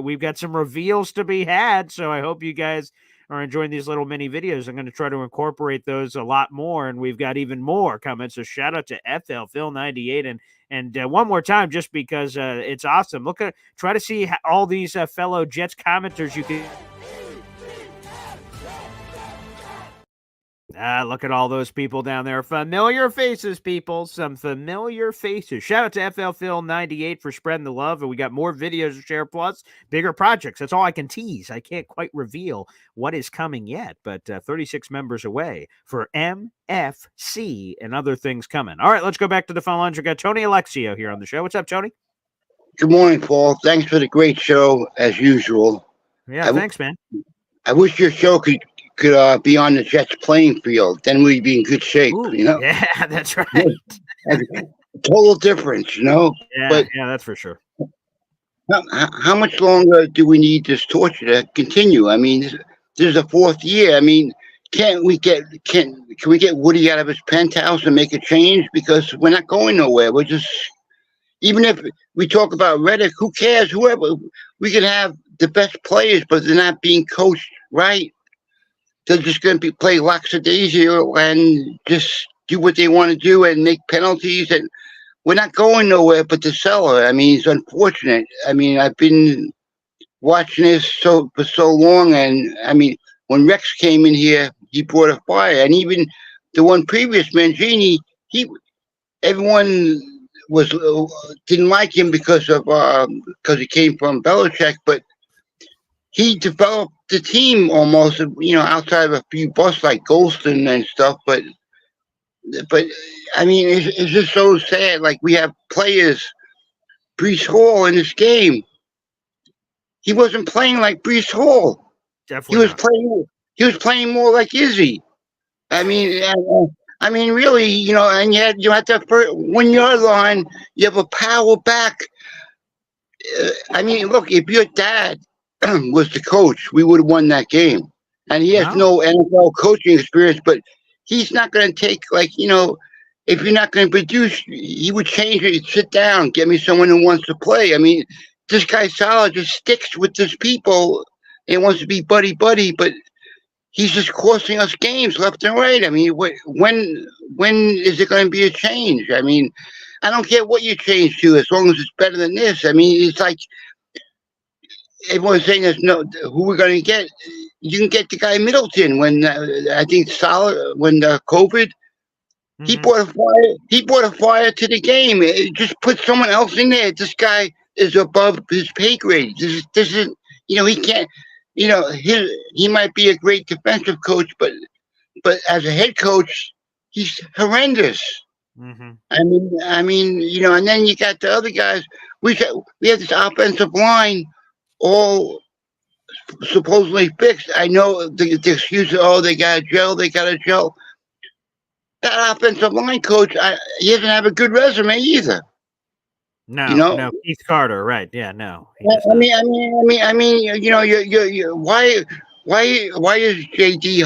We've got some reveals to be had, so I hope you guys are enjoying these little mini videos. I'm going to try to incorporate those a lot more, and we've got even more coming. So shout out to FL Phil 98, and one more time, just because it's awesome. Try to see all these fellow Jets commenters you can. Look at all those people down there. Familiar faces, people. Some familiar faces. Shout out to FL Phil 98 for spreading the love. And we got more videos to share, plus bigger projects. That's all I can tease. I can't quite reveal what is coming yet, but 36 members away for MFC and other things coming. All right, let's go back to the phone lines. We got Tony Alexio here on the show. What's up, Tony? Good morning, Paul. Thanks for the great show, as usual. Yeah, thanks, man. I wish your show could be on the Jets playing field. Then we'd be in good shape, Ooh, you know? Yeah, that's right. Total difference, you know? Yeah, that's for sure. How much longer do we need this torture to continue? I mean, this is the 4th year. I mean, can we get Woody out of his penthouse and make a change? Because we're not going nowhere. We're just, even if we talk about Reddick, who cares? Whoever, we can have the best players, but they're not being coached right. They're just going to play lackadaisical and just do what they want to do and make penalties. And we're not going nowhere but the cellar. I mean, it's unfortunate. I mean, I've been watching this for so long. And, I mean, when Rex came in here, he brought a fire. And even the one previous, Mangini, everyone didn't like him because he came from Belichick. But he developed the team almost, outside of a few busts like Golston and stuff. But I mean, it's just so sad. Like, we have players, Brees Hall in this game. He wasn't playing like Brees Hall. Definitely He was playing more like Izzy. I mean, really, and you had that 1-yard line. You have a power back. I mean, look, if your dad was the coach, we would have won that game. And he has no NFL coaching experience, but he's not going to take, if you're not going to produce, he would change it. Sit down, get me someone who wants to play. I mean, this guy Salah just sticks with his people and wants to be buddy, but he's just costing us games left and right. I mean, when is it going to be a change? I mean, I don't care what you change to, as long as it's better than this. I mean, it's like everyone's saying there's who we're going to get. You can get the guy Middleton when I think Salah, when COVID, he brought a fire. He brought a fire to the game. Just put someone else in there. This guy is above his pay grade. This isn't. He can't. He might be a great defensive coach, but as a head coach, he's horrendous. Mm-hmm. I mean, and then you got the other guys. We have this offensive line all supposedly fixed. I know the excuse, oh, they got a gel. That offensive line coach, he doesn't have a good resume either. You No, know, no, Keith Carter, right? Yeah, no, he I does not. why is JD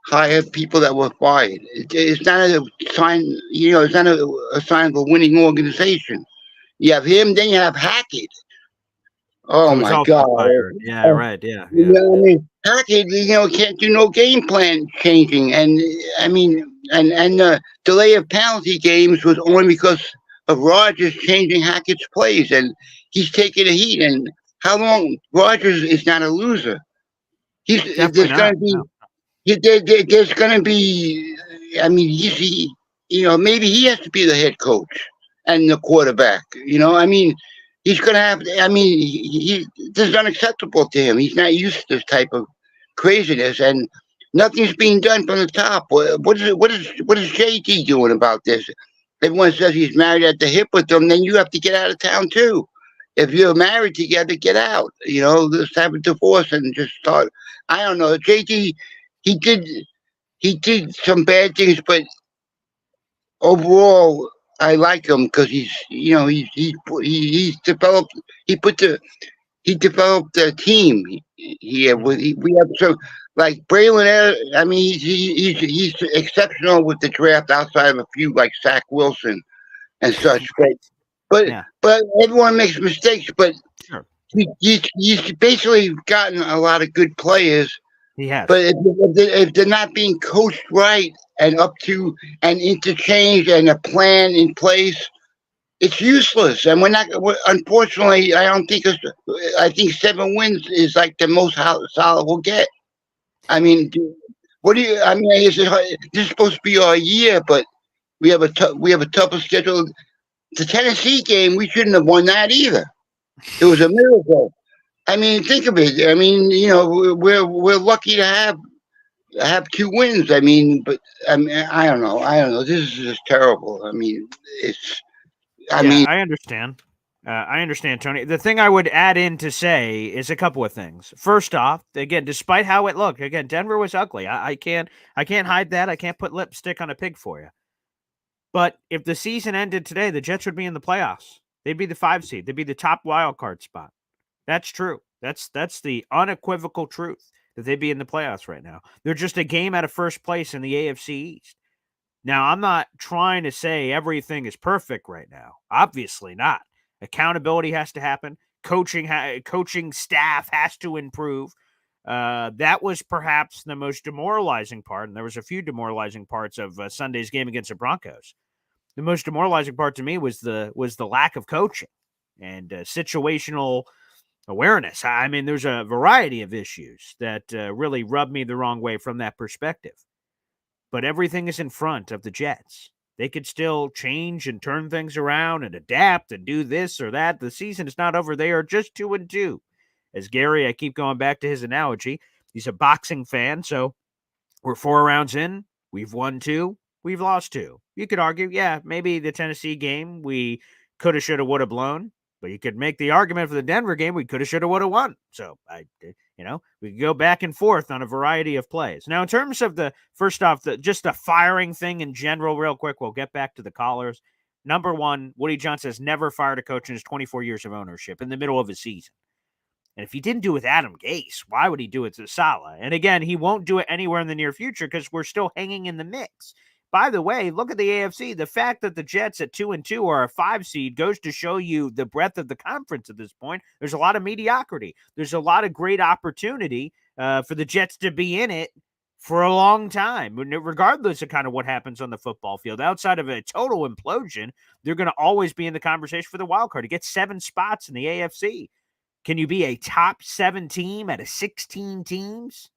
hire people that were fired? It's not a sign, it's not a sign of a winning organization. You have him, then you have Hackett. Oh Who was my also God. fired? Yeah, right. Yeah, You yeah, know what I yeah. mean? Hackett, can't do no game plan changing. And I mean, and the delay of penalty games was only because of Rogers changing Hackett's plays. And he's taking a heat. And how long? Rogers is not a loser. Definitely There's going not. to be No. there's going to be. I mean, maybe he has to be the head coach and the quarterback. I mean, he's going to have. I mean, this is unacceptable to him. He's not used to this type of craziness, and nothing's being done from the top. What is JT doing about this? Everyone says he's married at the hip with them. Then you have to get out of town too. If you're married together, get out. Just have a divorce and just start. I don't know. JT, he did he did some bad things, but overall, I like him because he's developed. He put the he developed a team here. Mhm. We have so like Braylon. I mean, he's exceptional with the draft outside of a few like Zach Wilson and such. But Yeah, but everyone makes mistakes. But sure. he's basically gotten a lot of good players. He has. But if they're not being coached right and up to and interchanged and a plan in place, it's useless. And unfortunately, I don't think I think 7 wins is like the most solid we'll get. I mean, what do you? I mean, this is supposed to be our year, but we have a tougher schedule. The Tennessee game, we shouldn't have won that either. It was a miracle. I mean, think of it. I mean, we're lucky to have 2 wins. I mean, but I mean, I don't know. This is just terrible. I mean, it's. I Yeah, mean, I understand. I understand, Tony. The thing I would add in to say is a couple of things. First off, again, despite how it looked, again, Denver was ugly. I can't hide that. I can't put lipstick on a pig for you. But if the season ended today, the Jets would be in the playoffs. They'd be the 5 seed. They'd be the top wild card spot. That's true. That's the unequivocal truth that they'd be in the playoffs right now. They're just a game out of first place in the AFC East. Now, I'm not trying to say everything is perfect right now. Obviously not. Accountability has to happen. Coaching staff has to improve. That was perhaps the most demoralizing part, and there was a few demoralizing parts of Sunday's game against the Broncos. The most demoralizing part to me was the lack of coaching and situational awareness. I mean, there's a variety of issues that really rubbed me the wrong way from that perspective. But everything is in front of the Jets. They could still change and turn things around and adapt and do this or that. The season is not over. They are just 2-2. As Gary, I keep going back to his analogy. He's a boxing fan, so we're 4 rounds in. We've won 2. We've lost 2. You could argue, yeah, maybe the Tennessee game we coulda, shoulda, woulda blown. But you could make the argument for the Denver game we coulda, shoulda, woulda won. So we could go back and forth on a variety of plays. Now, in terms of first off, just the firing thing in general, real quick, we'll get back to the callers. Number one, Woody Johnson has never fired a coach in his 24 years of ownership in the middle of a season. And if he didn't do it with Adam Gase, why would he do it to Saleh? And again, he won't do it anywhere in the near future because we're still hanging in the mix. By the way, look at the AFC. The fact that the Jets at 2-2 are a 5 seed goes to show you the breadth of the conference at this point. There's a lot of mediocrity. There's a lot of great opportunity for the Jets to be in it for a long time, regardless of kind of what happens on the football field. Outside of a total implosion, they're going to always be in the conversation for the wild card to get 7 spots in the AFC. Can you be a top 7 team out of 16 teams?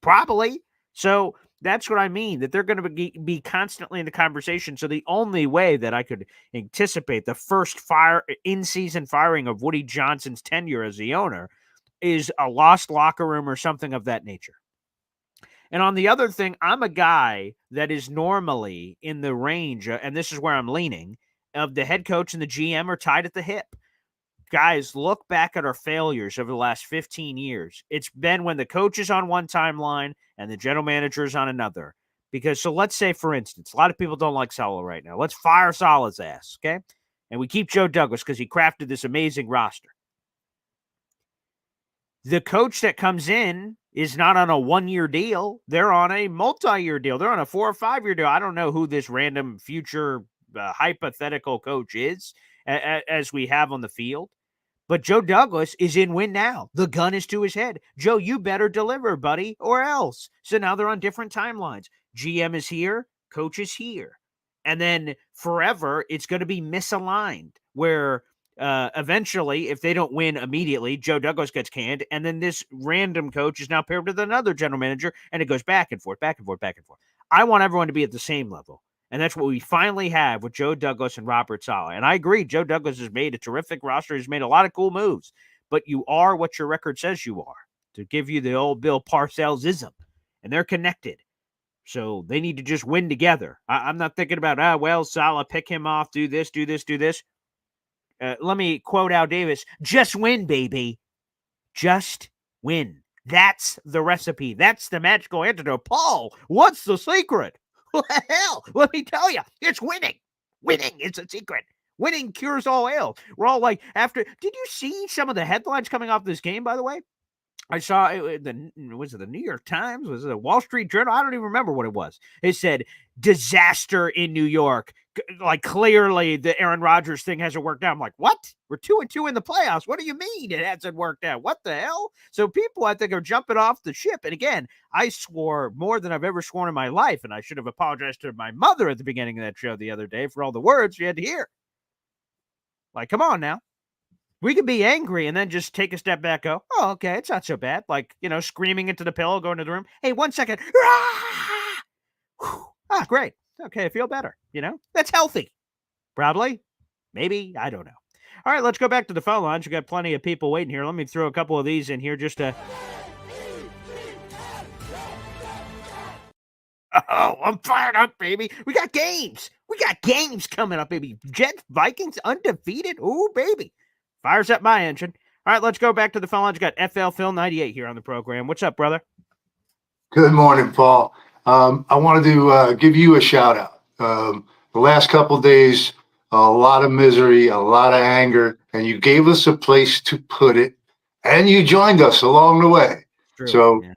Probably. So that's what I mean, that they're going to be constantly in the conversation. So the only way that I could anticipate the first in-season firing of Woody Johnson's tenure as the owner is a lost locker room or something of that nature. And on the other thing, I'm a guy that is normally in the range, and this is where I'm leaning, of the head coach and the GM are tied at the hip. Guys, look back at our failures over the last 15 years. It's been when the coach is on one timeline and the general manager is on another. Because, so let's say, for instance, a lot of people don't like Saleh right now. Let's fire Saleh's ass, okay? And we keep Joe Douglas because he crafted this amazing roster. The coach that comes in is not on a 1-year deal. They're on a multi-year deal. They're on a 4 or 5-year deal. I don't know who this random future hypothetical coach is as we have on the field. But Joe Douglas is in win now. The gun is to his head. Joe, you better deliver, buddy, or else. So now they're on different timelines. GM is here. Coach is here. And then forever, it's going to be misaligned where eventually, if they don't win immediately, Joe Douglas gets canned. And then this random coach is now paired with another general manager. And it goes back and forth, back and forth, back and forth. I want everyone to be at the same level. And that's what we finally have with Joe Douglas and Robert Saleh. And I agree, Joe Douglas has made a terrific roster. He's made a lot of cool moves. But you are what your record says you are, to give you the old Bill Parcells-ism. And they're connected. So they need to just win together. I'm not thinking about, well, Saleh, pick him off, do this, do this, do this. Let me quote Al Davis. Just win, baby. Just win. That's the recipe. That's the magical antidote. Paul, what's the secret? Hell, let me tell you, it's winning. Winning is a secret. Winning cures all ails. We're all like, did you see some of the headlines coming off this game, by the way? I saw was it the New York Times? Was it the Wall Street Journal? I don't even remember what it was. It said, disaster in New York. Like, clearly the Aaron Rodgers thing hasn't worked out. I'm like, what? We're 2-2 in the playoffs. What do you mean it hasn't worked out? What the hell? So people, I think, are jumping off the ship. And again, I swore more than I've ever sworn in my life. And I should have apologized to my mother at the beginning of that show the other day for all the words she had to hear. Like, come on now. We can be angry and then just take a step back, go, oh, okay, it's not so bad. Like, screaming into the pillow, going to the room. Hey, 1 second. Ah, great. Okay, I feel better. That's healthy. Probably. Maybe. I don't know. All right, let's go back to the phone lines. We got plenty of people waiting here. Let me throw a couple of these in here just to. Oh, I'm fired up, baby. We got games. We got games coming up, baby. Jets, Vikings, undefeated. Ooh, baby. Fires up my engine. All right, let's go back to the phone lines. We got FL Phil 98 here on the program. What's up, brother? Good morning, Paul. I wanted to give you a shout out. The last couple of days, a lot of misery, a lot of anger, and you gave us a place to put it, and you joined us along the way. True. So, yeah.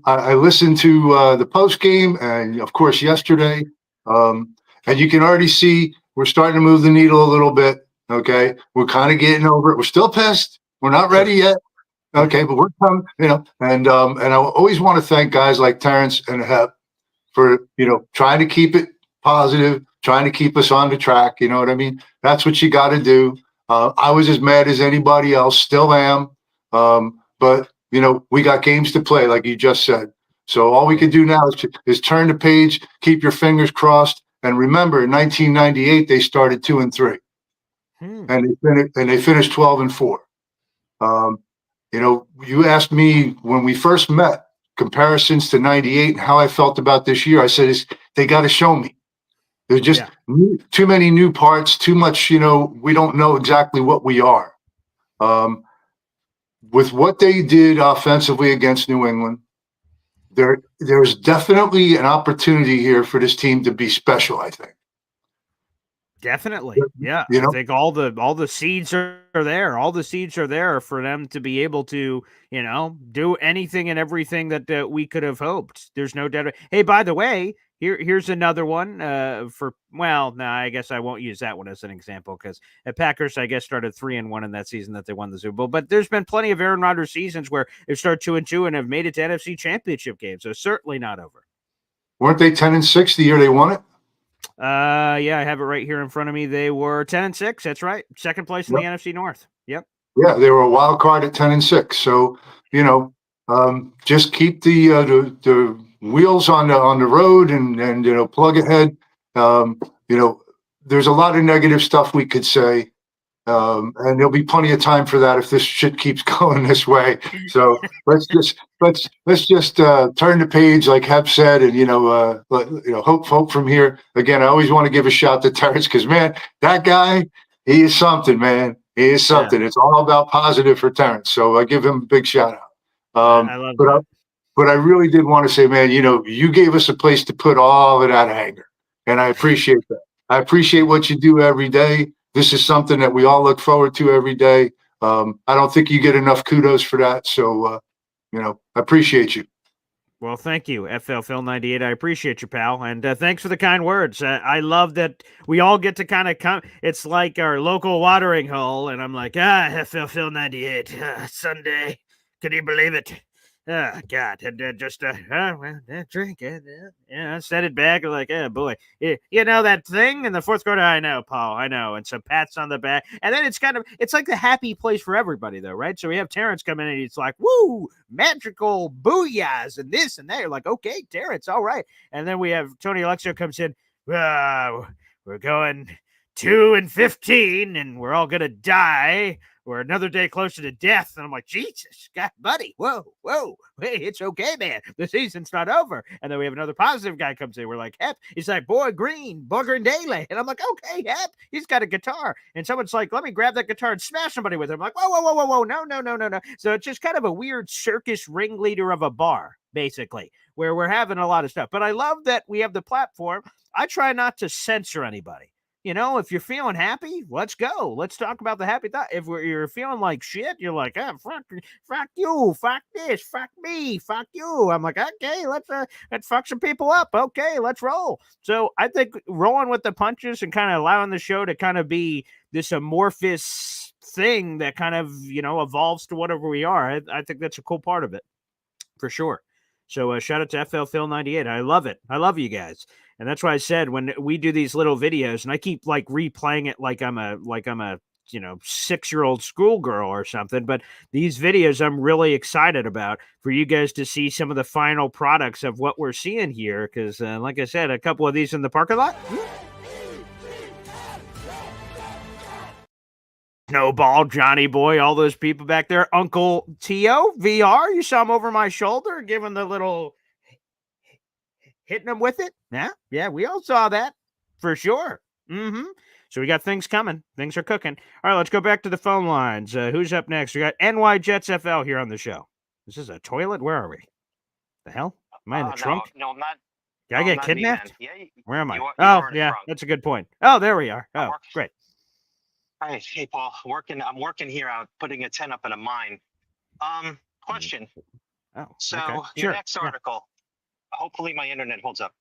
I listened to the post game and, of course, yesterday, and you can already see we're starting to move the needle a little bit. Okay, we're kind of getting over it. We're still pissed. We're not ready yet. Okay, but we're coming. And I always want to thank guys like Terrence and Hep for trying to keep it positive, trying to keep us on the track. You know what I mean? That's what you got to do. I was as mad as anybody else, still am. But we got games to play, like you just said. So all we can do now is turn the page, keep your fingers crossed, and remember, in 1998 they started 2-3. And they finished 12-4. You asked me when we first met comparisons to 98 and how I felt about this year. I said, they got to show me. There's just too many new parts, too much, we don't know exactly what we are. With what they did offensively against New England, there's definitely an opportunity here for this team to be special, I think. Definitely. Yeah. I think all the seeds are there. All the seeds are there for them to be able to, do anything and everything that we could have hoped. There's no doubt. Hey, by the way, here's another one I guess I won't use that one as an example because the Packers, I guess, started 3-1 in that season that they won the Super Bowl. But there's been plenty of Aaron Rodgers seasons where they've started 2-2 and have made it to NFC Championship games. So certainly not over. Weren't they 10-6 the year they won it? Yeah, I have it right here in front of me. They were 10-6. That's right. Second place in the NFC North. Yep. Yeah, they were a wild card at 10-6. So, just keep the wheels on the road and plug ahead. There's a lot of negative stuff we could say, And there'll be plenty of time for that if this shit keeps going this way. So let's just turn the page, like Hep said, and hope from here. Again, I always want to give a shout to Terrence because man, that guy, he is something, man. He is something. It's all about positive for Terrence. So I give him a big shout out. I love that. But I really did want to say, man, you gave us a place to put all of that anger, and I appreciate that. I appreciate what you do every day. This is something that we all look forward to every day. I don't think you get enough kudos for that. So, I appreciate you. Well, thank you, FL Phil 98. I appreciate you, pal. And thanks for the kind words. I love that we all get to kind of come. It's like our local watering hole. And I'm like, FL Phil 98, Sunday. Can you believe it? Oh, God. And drink it. I set it back. Like, boy. You know that thing in the fourth quarter? I know, Paul. I know. And some pats on the back. And then it's like the happy place for everybody, though, right? So we have Terrence come in and he's like, woo, magical booyahs and this and that. You're like, okay, Terrence, all right. And then we have Tony Alexio comes in. We're going 2-15 and we're all going to die. We're another day closer to death. And I'm like, Jesus, God, buddy, whoa, hey, it's okay, man. The season's not over. And then we have another positive guy comes in. We're like, Hep. He's like, Boy Green Daily. And I'm like, okay, Hep. He's got a guitar. And someone's like, let me grab that guitar and smash somebody with it. I'm like, whoa, no. So it's just kind of a weird circus ringleader of a bar, basically, where we're having a lot of stuff. But I love that we have the platform. I try not to censor anybody. If you're feeling happy, let's go. Let's talk about the happy thought. If you're feeling like shit, you're like, fuck you, fuck this, fuck me, fuck you. I'm like, okay, let's fuck some people up. Okay, let's roll. So I think rolling with the punches and kind of allowing the show to kind of be this amorphous thing that kind of, evolves to whatever we are. I think that's a cool part of it, for sure. So shout out to FL Phil 98. I love it. I love you guys. And that's why I said when we do these little videos and I keep like replaying it like I'm a 6-year-old schoolgirl or something. But these videos I'm really excited about for you guys to see some of the final products of what we're seeing here. Because like I said, a couple of these in the parking lot. Snowball, Johnny Boy, all those people back there. Uncle Tio, VR, you saw him over my shoulder giving the little hitting him with it. Yeah, we all saw that for sure. So we got things coming. Things are cooking. All right, let's go back to the phone lines. Who's up next? We got NY Jets FL here on the show. This is a toilet? Where are we? The hell? Am I in the trunk? No, I'm not. Did I get kidnapped? Yeah. Where am I? You Oh, yeah, that's a good point. Oh, there we are. Oh, great. All right, hey Paul, I'm working here out putting a tent up in a mine. Question. Oh, so okay. your next article, hopefully my internet holds up.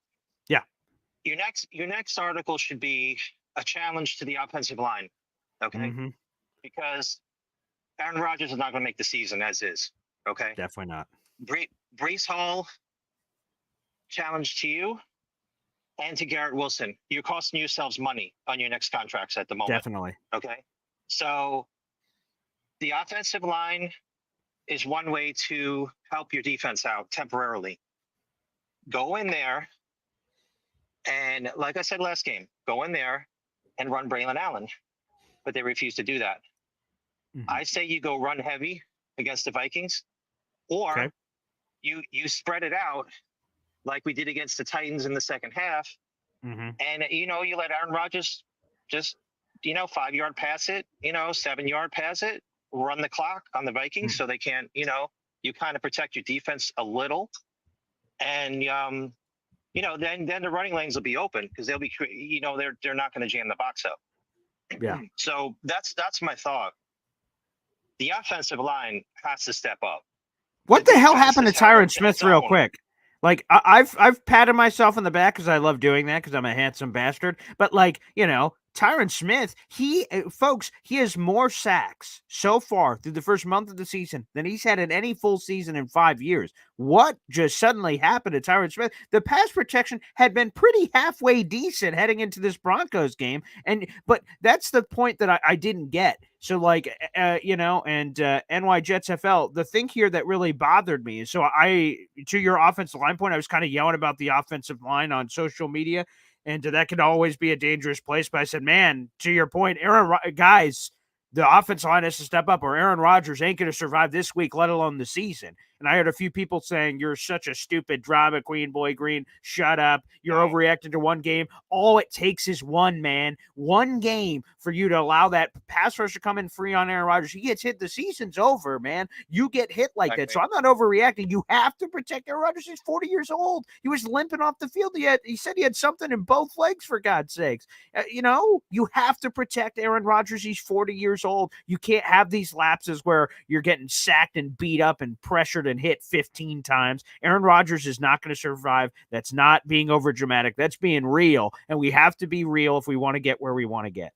Yeah. Your next article should be a challenge to the offensive line. Okay. Because Aaron Rodgers is not going to make the season as is. Okay. Definitely not. Breece Hall challenge to you and to Garrett Wilson. You're costing yourselves money on your next contracts at the moment. Definitely. Okay. So the offensive line is one way to help your defense out temporarily. Go in there and, like I said last game, go in there and run Braylon Allen. But they refuse to do that. I say you go run heavy against the Vikings, or you spread it out like we did against the Titans in the second half. And, you let Aaron Rodgers just, 5-yard pass it, 7-yard pass it, run the clock on the Vikings so they can't, you kind of protect your defense a little. And, then the running lanes will be open because they'll be, they're not going to jam the box up. Yeah. So that's my thought. The offensive line has to step up. What the hell happened to Tyron Smith real quick? Like, I've patted myself on the back because I love doing that because I'm a handsome bastard. But, Tyron Smith, he has more sacks so far through the first month of the season than he's had in any full season in 5 years. What just suddenly happened to Tyron Smith? The pass protection had been pretty halfway decent heading into this Broncos game, but that's the point that I didn't get. So, NY Jets FL, the thing here that really bothered me is, to your offensive line point, I was kind of yelling about the offensive line on social media, and that could always be a dangerous place. But I said, man, to your point, guys, the offensive line has to step up, or Aaron Rodgers ain't going to survive this week, let alone the season. And I heard a few people saying, you're such a stupid drama queen, Boy Green. Shut up. You're overreacting to one game. All it takes is one, man. One game for you to allow that pass rush to come in free on Aaron Rodgers. He gets hit, the season's over, man. You get hit like that. So I'm not overreacting. You have to protect Aaron Rodgers. He's 40 years old. He was limping off the field. He said he had something in both legs, for God's sakes. You have to protect Aaron Rodgers. He's 40 years old. You can't have these lapses where you're getting sacked and beat up and pressured and hit 15 times. Aaron Rodgers is not going to survive. That's not being over dramatic. That's being real. And we have to be real if we want to get where we want to get.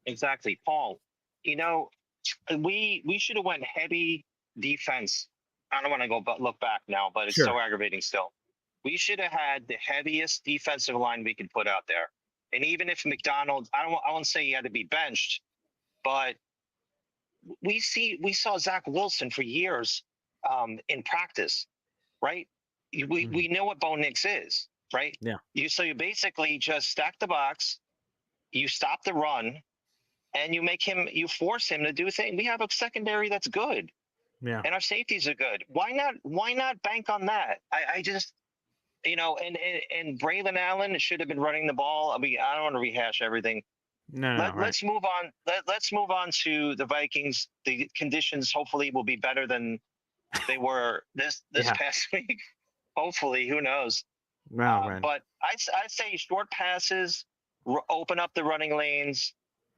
Exactly. Paul, we should have went heavy defense. I don't want to go look back now, but it's so aggravating still. We should have had the heaviest defensive line we could put out there. And even if McDonald, I won't say he had to be benched, but we saw Zach Wilson for years in practice, right? We know what Bo Nix is, right? Yeah. You basically just stack the box, you stop the run, and you force him to do things. We have a secondary that's good. Yeah. And our safeties are good. Why not bank on that? I just, and Braylon Allen should have been running the ball. I mean, I don't want to rehash everything. Let's move on. Let's move on to the Vikings. The conditions hopefully will be better than they were this past week. Hopefully, who knows? Right. But I'd say short passes, open up the running lanes,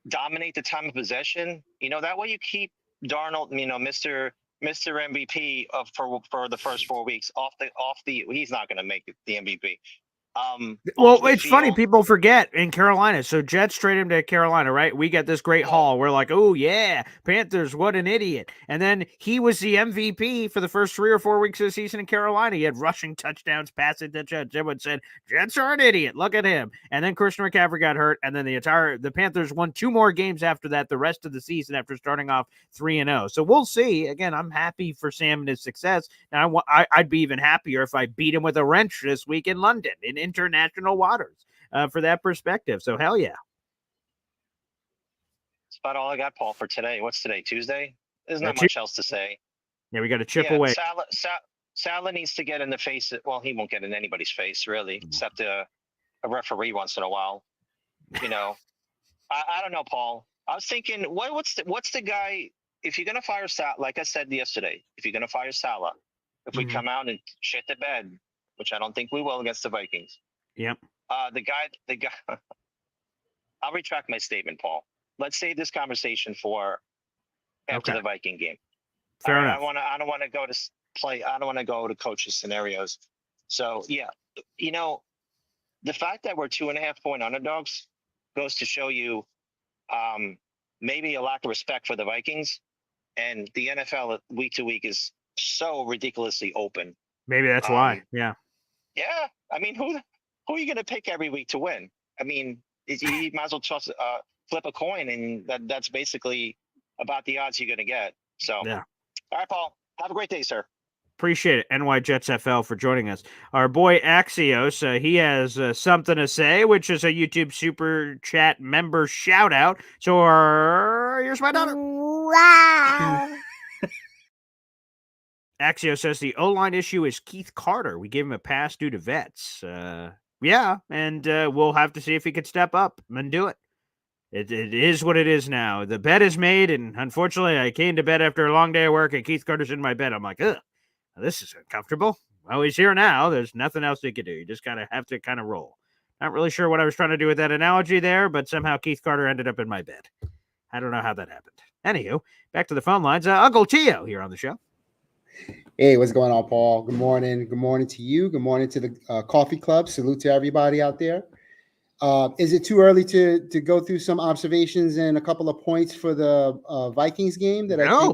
dominate the time of possession. That way you keep Darnold, Mr. MVP for the first 4 weeks off the. He's not going to make it the MVP. Well, it's funny. People forget in Carolina. So Jets trade him to Carolina, right? We get this great haul. We're like, oh, yeah, Panthers, what an idiot. And then he was the MVP for the first 3 or 4 weeks of the season in Carolina. He had rushing touchdowns, passing touchdowns. Everyone said, Jets are an idiot. Look at him. And then Christian McCaffrey got hurt. And then the Panthers won 2 more games after that, the rest of the season, after starting off 3-0. So we'll see. Again, I'm happy for Sam and his success. Now, I'd be even happier if I beat him with a wrench this week in London, in international waters, for that perspective. So hell yeah. That's about all I got, Paul, for today. What's today? Tuesday? There's not much else to say. Yeah, we got to chip away. Salah needs to get in the face. Well, he won't get in anybody's face, really, except a referee once in a while. I don't know, Paul. I was thinking, what's the guy? If you're gonna fire Salah, like I said yesterday, if you're gonna fire Salah, if we come out and shit the bed, which I don't think we will against the Vikings. Yep. The guy. I'll retract my statement, Paul. Let's save this conversation for after the Viking game. Fair enough. I don't want to go to play. I don't want to go to coaches scenarios. So yeah, the fact that we're 2.5-point underdogs goes to show you maybe a lack of respect for the Vikings, and the NFL week to week is so ridiculously open. Maybe that's why. Yeah. Yeah. I mean, who are you going to pick every week to win? I mean, you might as well just flip a coin, and that's basically about the odds you're going to get. So, yeah. All right, Paul. Have a great day, sir. Appreciate it, NY Jets FL, for joining us. Our boy Axios, he has something to say, which is a YouTube Super Chat member shout out. So here's my daughter. Wow. Axio says the O-line issue is Keith Carter. We gave him a pass due to vets. Yeah, and we'll have to see if he could step up and do it. It is what it is now. The bet is made, and unfortunately, I came to bed after a long day of work, and Keith Carter's in my bed. I'm like, ugh, this is uncomfortable. Well, he's here now. There's nothing else he could do. You just kind of have to kind of roll. Not really sure what I was trying to do with that analogy there, but somehow Keith Carter ended up in my bed. I don't know how that happened. Anywho, back to the phone lines. Uncle Tio here on the show. Hey, what's going on, Paul? Good morning. Good morning to you. Good morning to the Coffee Club. Salute to everybody out there. Is it too early to go through some observations and a couple of points for the Vikings game?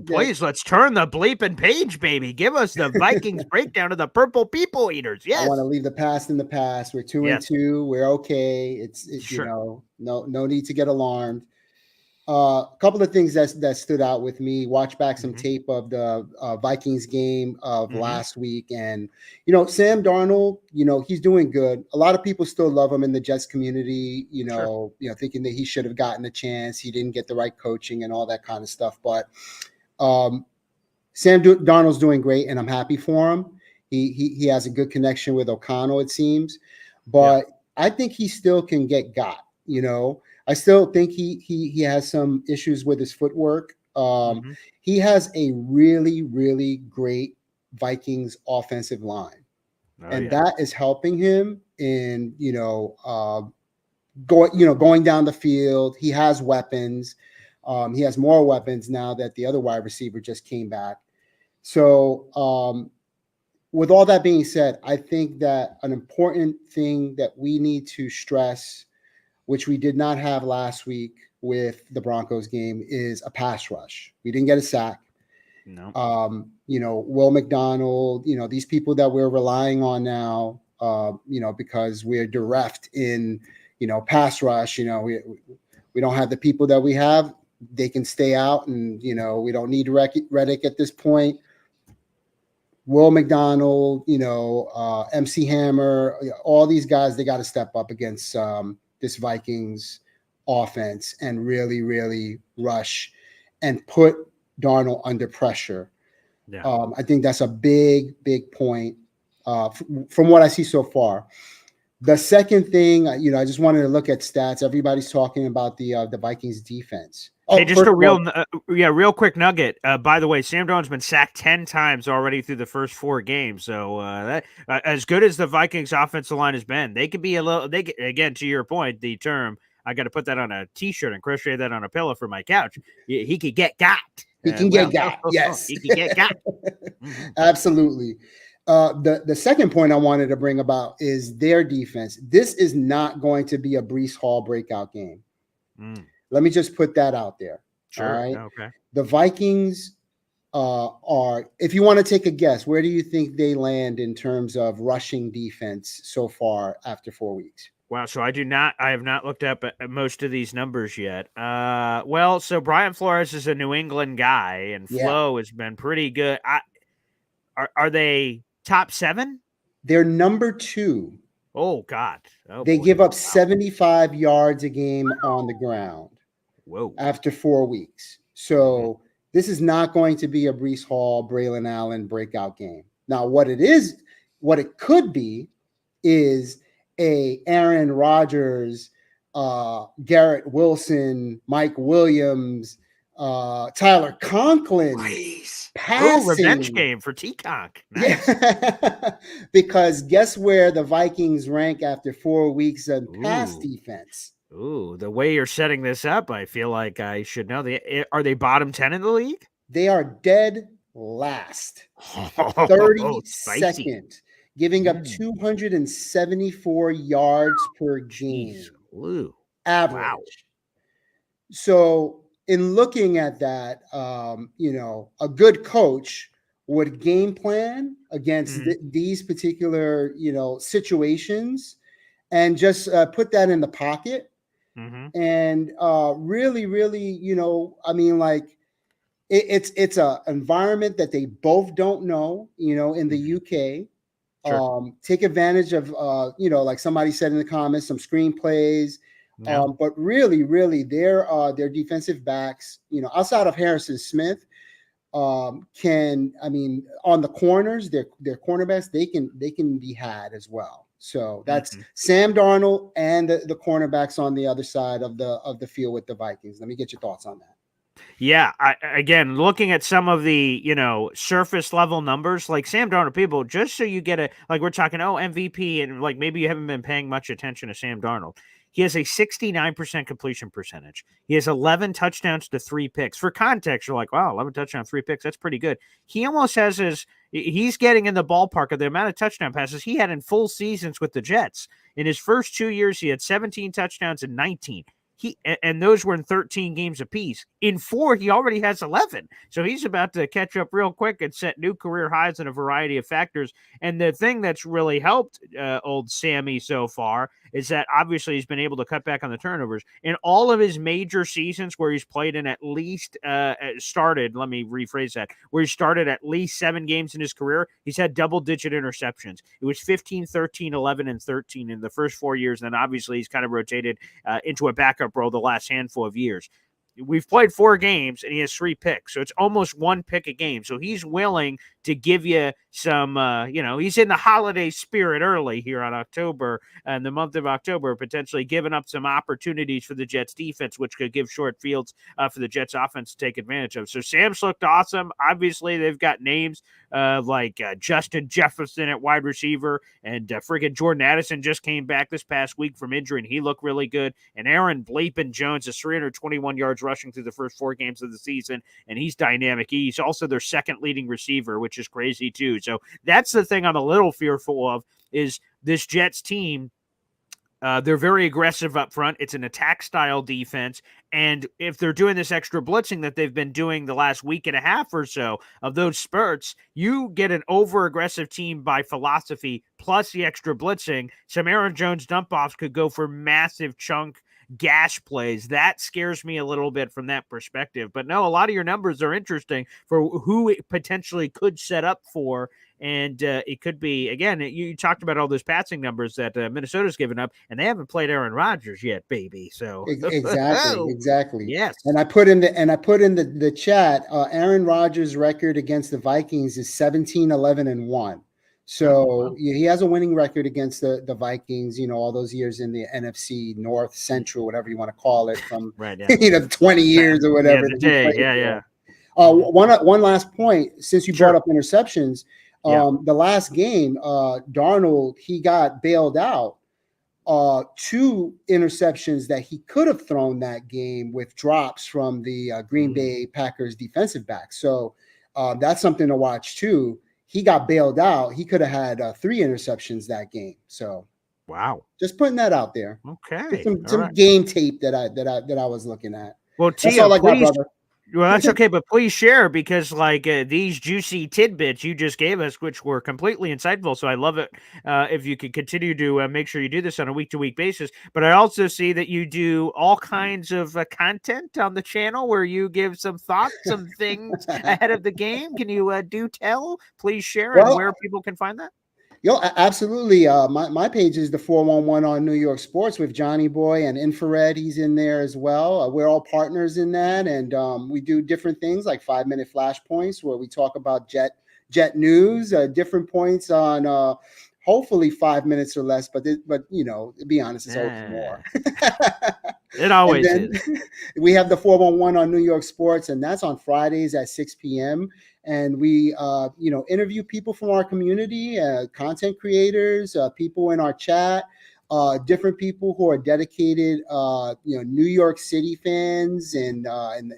Please, let's turn the bleeping page, baby. Give us the Vikings breakdown of the Purple People Eaters. Yes. I want to leave the past in the past. We're 2-2. We're okay. It's sure. No need to get alarmed. A couple of things that stood out with me. Watch back some Mhm. tape of the Vikings game of Mhm. last week, and Sam Darnold. He's doing good. A lot of people still love him in the Jets community. Sure. Thinking that he should have gotten a chance. He didn't get the right coaching and all that kind of stuff. But um, Darnold's doing great, and I'm happy for him. He has a good connection with O'Connell, it seems, Yeah. but I think he still can get got. I still think he has some issues with his footwork. Mhm. He has a really really great Vikings offensive line, Oh, and yeah. that is helping him in going down the field. He has weapons. He has more weapons now that the other wide receiver just came back. So, with all that being said, I think that an important thing that we need to stress, which we did not have last week with the Broncos game, is a pass rush. We didn't get a sack. No. Will McDonald, these people that we're relying on now, because we're bereft in, pass rush. We don't have the people that we have. They can stay out, and we don't need Reddick at this point. Will McDonald, MC Hammer, all these guys, they got to step up against this Vikings offense and really, really rush and put Darnold under pressure. Yeah. I think that's a big, big point from what I see so far. The second thing, I just wanted to look at stats. Everybody's talking about the Vikings defense. Hey, Oh, just first a of all, real quick nugget. By the way, Sam Darnold's been sacked 10 times already through the first 4 games. So that as good as the Vikings offensive line has been, they could be a little. Again, to your point, the term I got to put that on a T-shirt and crochet that on a pillow for my couch. He could get got. he can get got. Yes, he could get got. Mhm. absolutely. The second point I wanted to bring about is their defense. This is not going to be a Brees Hall breakout game. Mm, Let me just put that out there. All sure. right. Okay. The Vikings are, if you want to take a guess, where do you think they land in terms of rushing defense so far after 4 weeks? Wow, so I have not looked up at most of these numbers yet. Well, so Brian Flores is a New England guy, and Yeah. Flo has been pretty good. Are they top 7? They're number 2. Oh God. Oh They boy. give up Wow. 75 yards a game on the ground Whoa. after 4 weeks. So this is not going to be a Brees Hall, Braylon Allen breakout game. Now, what it could be is a Aaron Rodgers, Garrett Wilson, Mike Williams, Tyler Conklin Nice. Oh, revenge passing. game for T-Conk. Nice. Yeah. Because guess where the Vikings rank after 4 weeks of pass Ooh. defense? Ooh, the way you're setting this up, I feel like I should know. Are they bottom 10 in the league? They are dead last, Oh, spicy. 32nd, giving up 274 yards per Jeez. game Ooh. average. Wow. So, in looking at that, a good coach would game plan against these particular, situations, and just put that in the pocket, and really, really, it's a environment that they both don't know, in the UK. Sure. Take advantage of, like somebody said in the comments, some screenplays. Yeah. But really, really, their defensive backs, outside of Harrison Smith, on the corners, their cornerbacks, they can be had as well. So that's Sam Darnold and the cornerbacks on the other side of the field with the Vikings. Let me get your thoughts on that. Yeah, again, looking at some of the, surface level numbers, like Sam Darnold, people, just so you get we're talking, MVP, and like maybe you haven't been paying much attention to Sam Darnold. He has a 69% completion percentage. He has 11 touchdowns to 3 picks. For context, you're like, wow, 11 touchdowns, 3 picks. That's pretty good. He almost has he's getting in the ballpark of the amount of touchdown passes he had in full seasons with the Jets. In his first 2 years, he had 17 touchdowns and 19. and those were in 13 games apiece. In 4, he already has 11. So he's about to catch up real quick and set new career highs in a variety of factors. And the thing that's really helped old Sammy so far is that obviously he's been able to cut back on the turnovers. In all of his major seasons where he's played in let me rephrase that, where he started at least 7 games in his career, he's had double-digit interceptions. It was 15, 13, 11, and 13 in the first 4 years. And then obviously he's kind of rotated into a backup role the last handful of years. We've played 4 games and he has 3 picks. So it's almost 1 pick a game. So he's willing to give you some, he's in the holiday spirit early here on October and the month of October, potentially giving up some opportunities for the Jets defense, which could give short fields for the Jets offense to take advantage of. So Sam's looked awesome. Obviously, they've got names like Justin Jefferson at wide receiver, and friggin' Jordan Addison just came back this past week from injury, and he looked really good. And Aaron Bleepin Jones is 321 yards rushing through the first 4 games of the season, and he's dynamic. He's also their second leading receiver, which is crazy too. So that's the thing I'm a little fearful of is this Jets team. They're very aggressive up front. It's an attack style defense. And if they're doing this extra blitzing that they've been doing the last week and a half or so of those spurts, you get an over aggressive team by philosophy plus the extra blitzing. Some Aaron Jones dump offs could go for massive chunk gash plays. That scares me a little bit from that perspective. But no, a lot of your numbers are interesting for who it potentially could set up for. And it could be, again, you talked about all those passing numbers that Minnesota's given up, and they haven't played Aaron Rodgers yet, baby. So exactly. Yes. And I put in the chat, Aaron Rodgers' record against the Vikings is 17, 11, and 1. So he has a winning record against the Vikings, all those years in the NFC North Central, whatever you want to call it, from right, yeah. 20 years or whatever. One last point, since you brought up interceptions, the last game, Darnold, he got bailed out. 2 interceptions that he could have thrown that game with drops from the Green Bay Packers defensive back. So that's something to watch too. He got bailed out. He could have had 3 interceptions that game. So, wow, just putting that out there. Okay, some game tape that I was looking at. Well, that's all I got, brother. Well, that's okay, but please share because, these juicy tidbits you just gave us, which were completely insightful. So I love it if you could continue to make sure you do this on a week-to-week basis. But I also see that you do all kinds of content on the channel where you give some thoughts, some things ahead of the game. Can you do tell? Please share and where people can find that. Absolutely. My page is the 411 on New York Sports with Johnny Boy and Infrared. He's in there as well. We're all partners in that, and we do different things like 5-minute flash points where we talk about jet news, different points on hopefully 5 minutes or less. But to be honest, it's always more. It always is. We have the 411 on New York Sports, and that's on Fridays at 6 p.m. And we, interview people from our community, content creators, people in our chat, different people who are dedicated, New York City fans and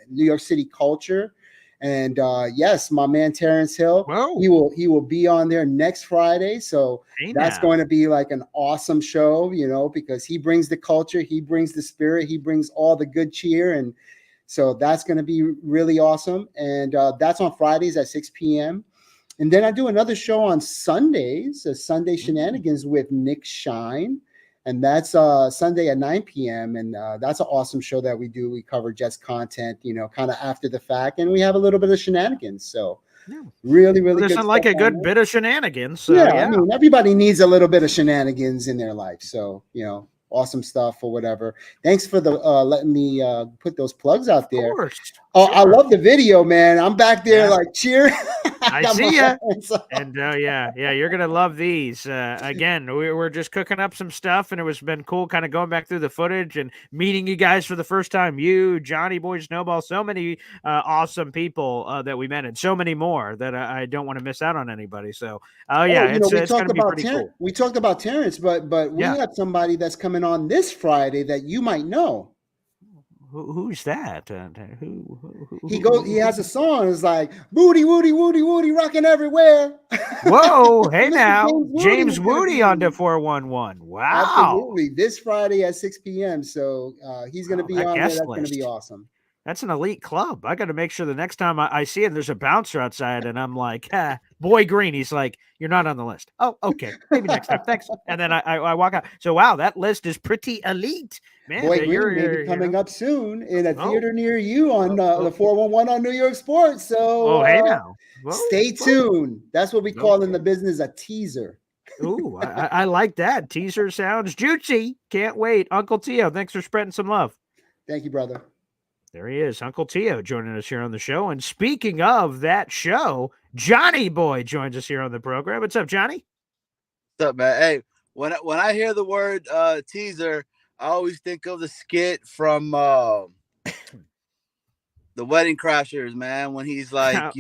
New York City culture. And yes, my man Terrence Hill, he will be on there next Friday. So that's going to be like an awesome show, because he brings the culture, he brings the spirit, he brings all the good cheer, and so that's going to be really awesome. And that's on Fridays at 6 p.m. And then I do another show on Sundays, Sunday Shenanigans with Nick Shine. And that's Sunday at 9 p.m. And that's an awesome show that we do. We cover Jets content, kind of after the fact. And we have a little bit of shenanigans. So really, really good. There's like a good bit of shenanigans. So, I mean, everybody needs a little bit of shenanigans in their life. So, awesome stuff or whatever. Thanks for the letting me put those plugs out there. Of course. I love the video, man. I'm back there like cheering. I see ya. And you're gonna love these. Again, we're just cooking up some stuff, and been cool, kind of going back through the footage and meeting you guys for the first time. You, Johnny Boy, Snowball, so many awesome people that we met, and so many more that I don't want to miss out on anybody. So, it's gonna be pretty cool. We talked about Terrence, but we have somebody that's coming on this Friday that you might know. Who's that? He has a song. It's like booty, woody, woody, woody, rocking everywhere. Whoa, hey Mr. now, James Woody James is gonna Woody on the be 411. Wow. absolutely this Friday at 6 p.m. So he's gonna Wow, be that on there. guest That's gonna be list. awesome. That's an elite club. I got to make sure the next time I see him, there's a bouncer outside, and I'm like, Boy Green. He's like, you're not on the list. Oh, okay. Maybe next time. Thanks. And then I walk out. So, wow, that list is pretty elite. Man, Boy Green may be you're coming up soon in a oh, theater near you on the oh, 411 on New York Sports. So hey now. Whoa, stay whoa. tuned. That's what we call in Okay. the business a teaser. Ooh, I like that. Teaser sounds juicy. Can't wait. Uncle Tio, thanks for spreading some love. Thank you, brother. There he is, Uncle Tio, joining us here on the show. And speaking of that show, Johnny Boy joins us here on the program. What's up, Johnny? What's up, man? Hey, when I hear the word teaser, I always think of the skit from the Wedding Crashers, man. When he's like,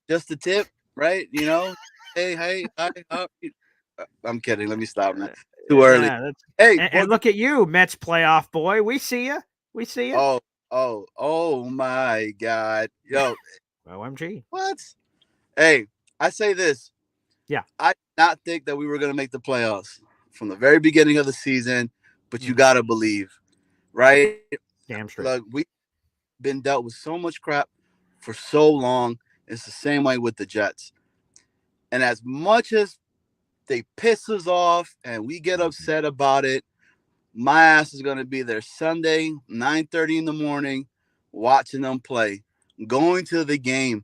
just a tip, right? You know, hey, hi. I'm kidding. Let me stop, man. Too early. Yeah, Hey, and look at you, Mets playoff boy. We see you. We see you. Oh my God, yo, OMG. what? Hey, I say this. Yeah. I did not think that we were going to make the playoffs from the very beginning of the season, but you got to believe, right? Damn straight. Look, we've been dealt with so much crap for so long. It's the same way with the Jets. And as much as they piss us off and we get upset about it, my ass is going to be there Sunday, 9:30 in the morning, watching them play, going to the game.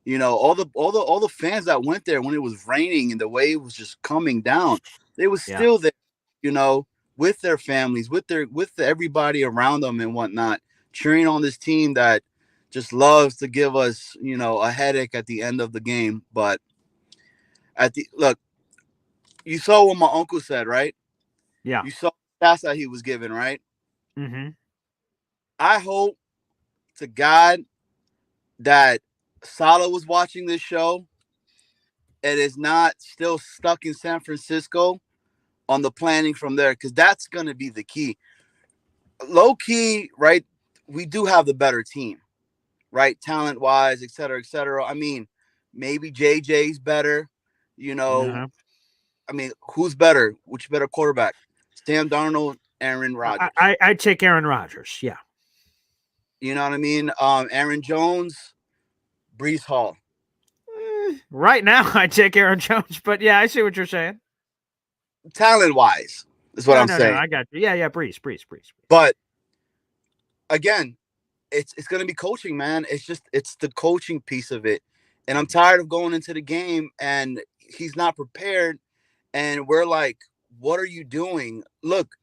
You know, all the fans that went there when it was raining and the wave was just coming down, they was still there, you know, with their families, with everybody around them and whatnot, cheering on this team that just loves to give us, you know, a headache at the end of the game. But look, you saw what my uncle said, right? Yeah. You saw the stats that he was given, right? Mm-hmm. I hope to God that Salah was watching this show and is not still stuck in San Francisco on the planning from there, because that's going to be the key. Low key, right? We do have the better team, right? Talent wise, et cetera, et cetera. I mean, maybe JJ's better, you know. I mean, who's better? Which better quarterback? Sam Darnold, Aaron Rodgers. I'd take Aaron Rodgers. Yeah. You know what I mean? Aaron Jones, Brees Hall. Right now, I'd take Aaron Jones, but yeah, I see what you're saying. Talent wise, is what I'm saying. No, I got you. Yeah, Brees. But again, it's going to be coaching, man. It's the coaching piece of it. And I'm tired of going into the game and he's not prepared. And we're like, what are you doing? Look,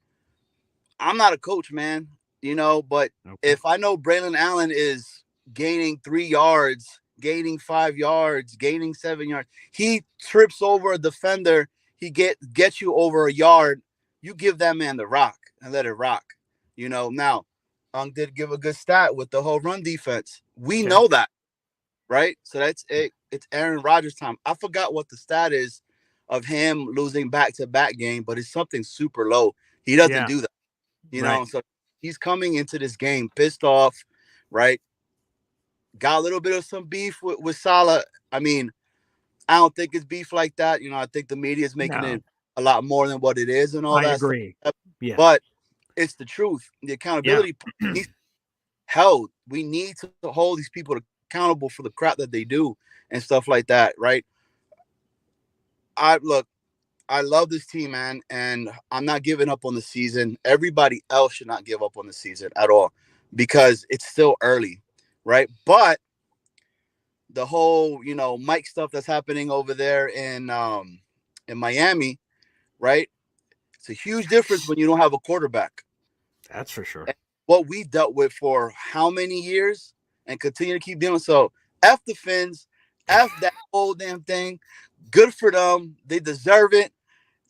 I'm not a coach, man, you know, but if I know Braylon Allen is gaining 3 yards, gaining 5 yards, gaining 7 yards, he trips over a defender, he gets you over a yard, you give that man the rock and let it rock. You know, now did give a good stat with the whole run defense. We know that, right? So that's it. It's Aaron Rodgers time. I forgot what the stat is of him losing back-to-back game, but it's something super low. He doesn't do that, you know. So he's coming into this game pissed off, right? Got a little bit of some beef with Salah. I mean, I don't think it's beef like that. You know, I think the media is making it a lot more than what it is and all that. I agree. Yeah. But it's the truth. The accountability needs held. We need to hold these people accountable for the crap that they do and stuff like that, right? I love this team, man, and I'm not giving up on the season. Everybody else should not give up on the season at all because it's still early, right? But the whole, you know, Mike stuff that's happening over there in Miami, right? It's a huge difference when you don't have a quarterback. That's for sure. And what we dealt with for how many years and continue to keep doing so. F the Fins, F that whole damn thing. Good for them. They deserve it.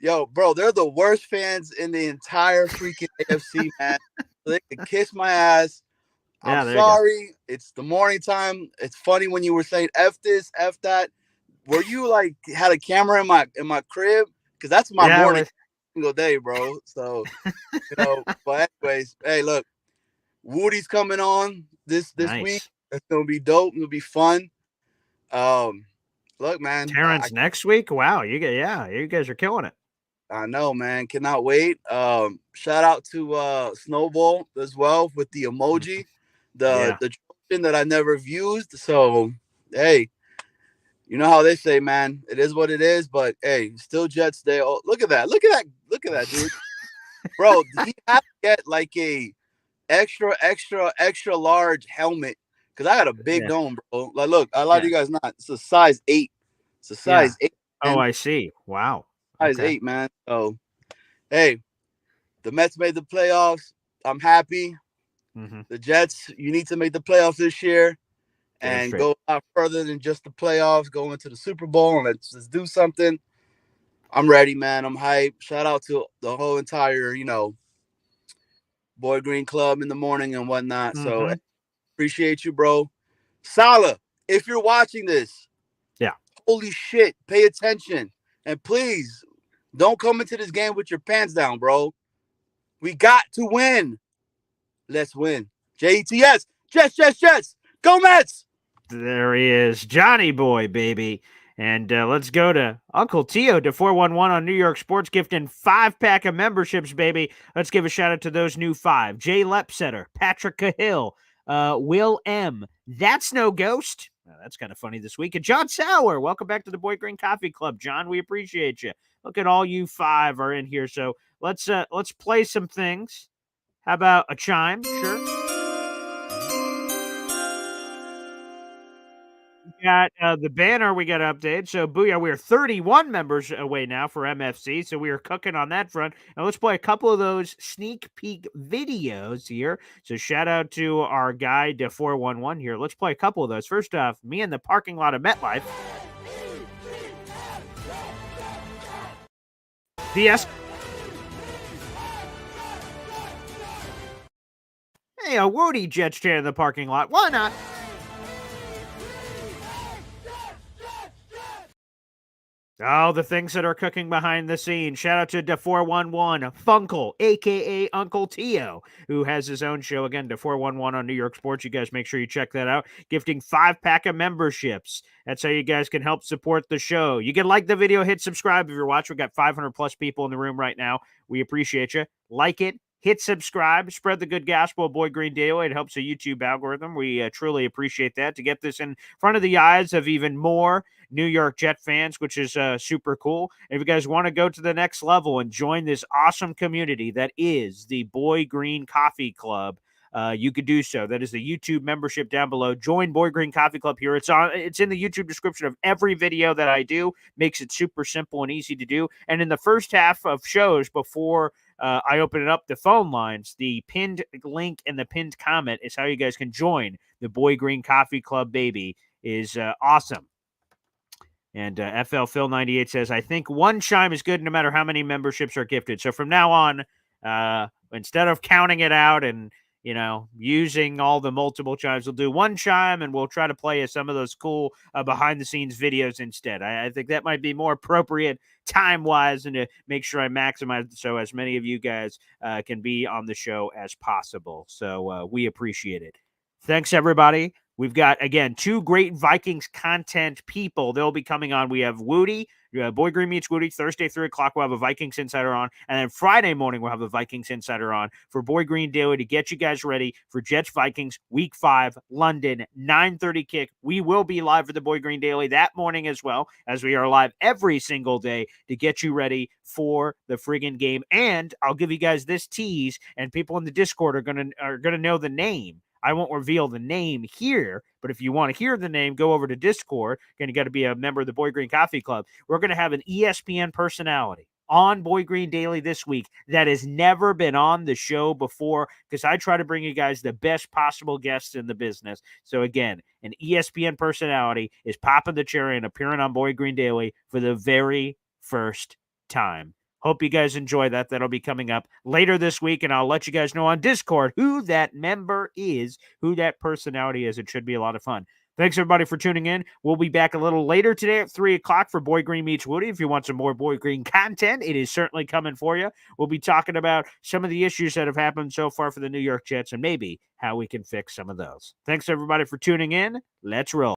Yo, bro, they're the worst fans in the entire freaking AFC, man. So they could kiss my ass. I'm sorry. It's the morning time. It's funny when you were saying F this, F that. Were you like had a camera in my crib? Because that's my morning single day, bro. So, you know, but anyways, hey, look, Woody's coming on this week. Nice. It's gonna be dope. It'll be fun. Look, man. Terrence next week. Wow, you guys are killing it. I know, man. Cannot wait. Shout out to Snowball as well with the emoji, the Trojan that I never used. So hey, you know how they say, man. It is what it is. But hey, still Jets Day. Oh, look at that! Look at that! Look at that, dude. Bro, he had to get like a extra large helmet because I got a big dome, bro. Like, look, I lied to you guys not. It's a size 8. It's a size 8. Man. Oh, I see. Wow. Size 8, man. So, hey, the Mets made the playoffs. I'm happy. The Jets, you need to make the playoffs this year and go a lot further than just the playoffs. Go into the Super Bowl and let's do something. I'm ready, man. I'm hyped. Shout out to the whole entire, Boy Green Club in the morning and whatnot. So appreciate you, bro. Salah, if you're watching this, holy shit, pay attention. And please don't come into this game with your pants down, bro. We got to win. Let's win. Jets. Jets. Go Mets. There he is. Johnny Boy, baby. And let's go to Uncle Tio to 411 on New York Sports, gifting 5-pack of memberships, baby. Let's give a shout out to those new 5. Jay Lepsetter, Patrick Cahill, Will M. That's No Ghost. That's kind of funny this week. And John Sauer, welcome back to the Boy Green Coffee Club. John, we appreciate you. Look at all you 5 are in here. So let's play some things. How about a chime? Sure. We got the banner we got to update. So, booyah, we're 31 members away now for MFC. So, we are cooking on that front. And let's play a couple of those sneak peek videos here. So, shout out to our guy, De411 here. Let's play a couple of those. First off, me in the parking lot of MetLife. DS. Hey, a Woody Jets fan in the parking lot. Why not? Oh, the things that are cooking behind the scenes. Shout out to De411, Funkle, a.k.a. Uncle Tio, who has his own show. Again, De411 on New York Sports. You guys make sure you check that out. Gifting 5-pack of memberships. That's how you guys can help support the show. You can like the video, hit subscribe if you're watching. We've got 500-plus people in the room right now. We appreciate you. Like it. Hit subscribe, spread the good gospel of Boy Green Daily. It helps the YouTube algorithm. We truly appreciate that to get this in front of the eyes of even more New York Jet fans, which is super cool. And if you guys want to go to the next level and join this awesome community that is the Boy Green Coffee Club, you could do so. That is the YouTube membership down below. Join Boy Green Coffee Club here. It's in the YouTube description of every video that I do. Makes it super simple and easy to do. And in the first half of shows before I open it up the phone lines, the pinned link and the pinned comment is how you guys can join the Boy Green Coffee Club, baby. Is awesome. And FL Phil 98 says, I think one chime is good no matter how many memberships are gifted. So from now on, instead of counting it out and using all the multiple chimes, we'll do one chime and we'll try to play some of those cool behind the scenes videos instead. I think that might be more appropriate time wise and to make sure I maximize it so as many of you guys can be on the show as possible. So we appreciate it. Thanks, everybody. We've got, again, 2 great Vikings content people. They'll be coming on. We have Woody, Boy Green Meets Woody, Thursday, 3 o'clock. We'll have a Vikings Insider on. And then Friday morning, we'll have a Vikings Insider on for Boy Green Daily to get you guys ready for Jets Vikings Week 5, London, 9:30 kick. We will be live for the Boy Green Daily that morning as well, as we are live every single day to get you ready for the friggin' game. And I'll give you guys this tease, and people in the Discord are gonna know the name. I won't reveal the name here, but if you want to hear the name, go over to Discord. You got to be a member of the Boy Green Coffee Club. We're going to have an ESPN personality on Boy Green Daily this week that has never been on the show before, because I try to bring you guys the best possible guests in the business. So again, an ESPN personality is popping the cherry and appearing on Boy Green Daily for the very first time. Hope you guys enjoy that. That'll be coming up later this week, and I'll let you guys know on Discord who that member is, who that personality is. It should be a lot of fun. Thanks, everybody, for tuning in. We'll be back a little later today at 3 o'clock for Boy Green Meets Woody. If you want some more Boy Green content, it is certainly coming for you. We'll be talking about some of the issues that have happened so far for the New York Jets and maybe how we can fix some of those. Thanks, everybody, for tuning in. Let's roll.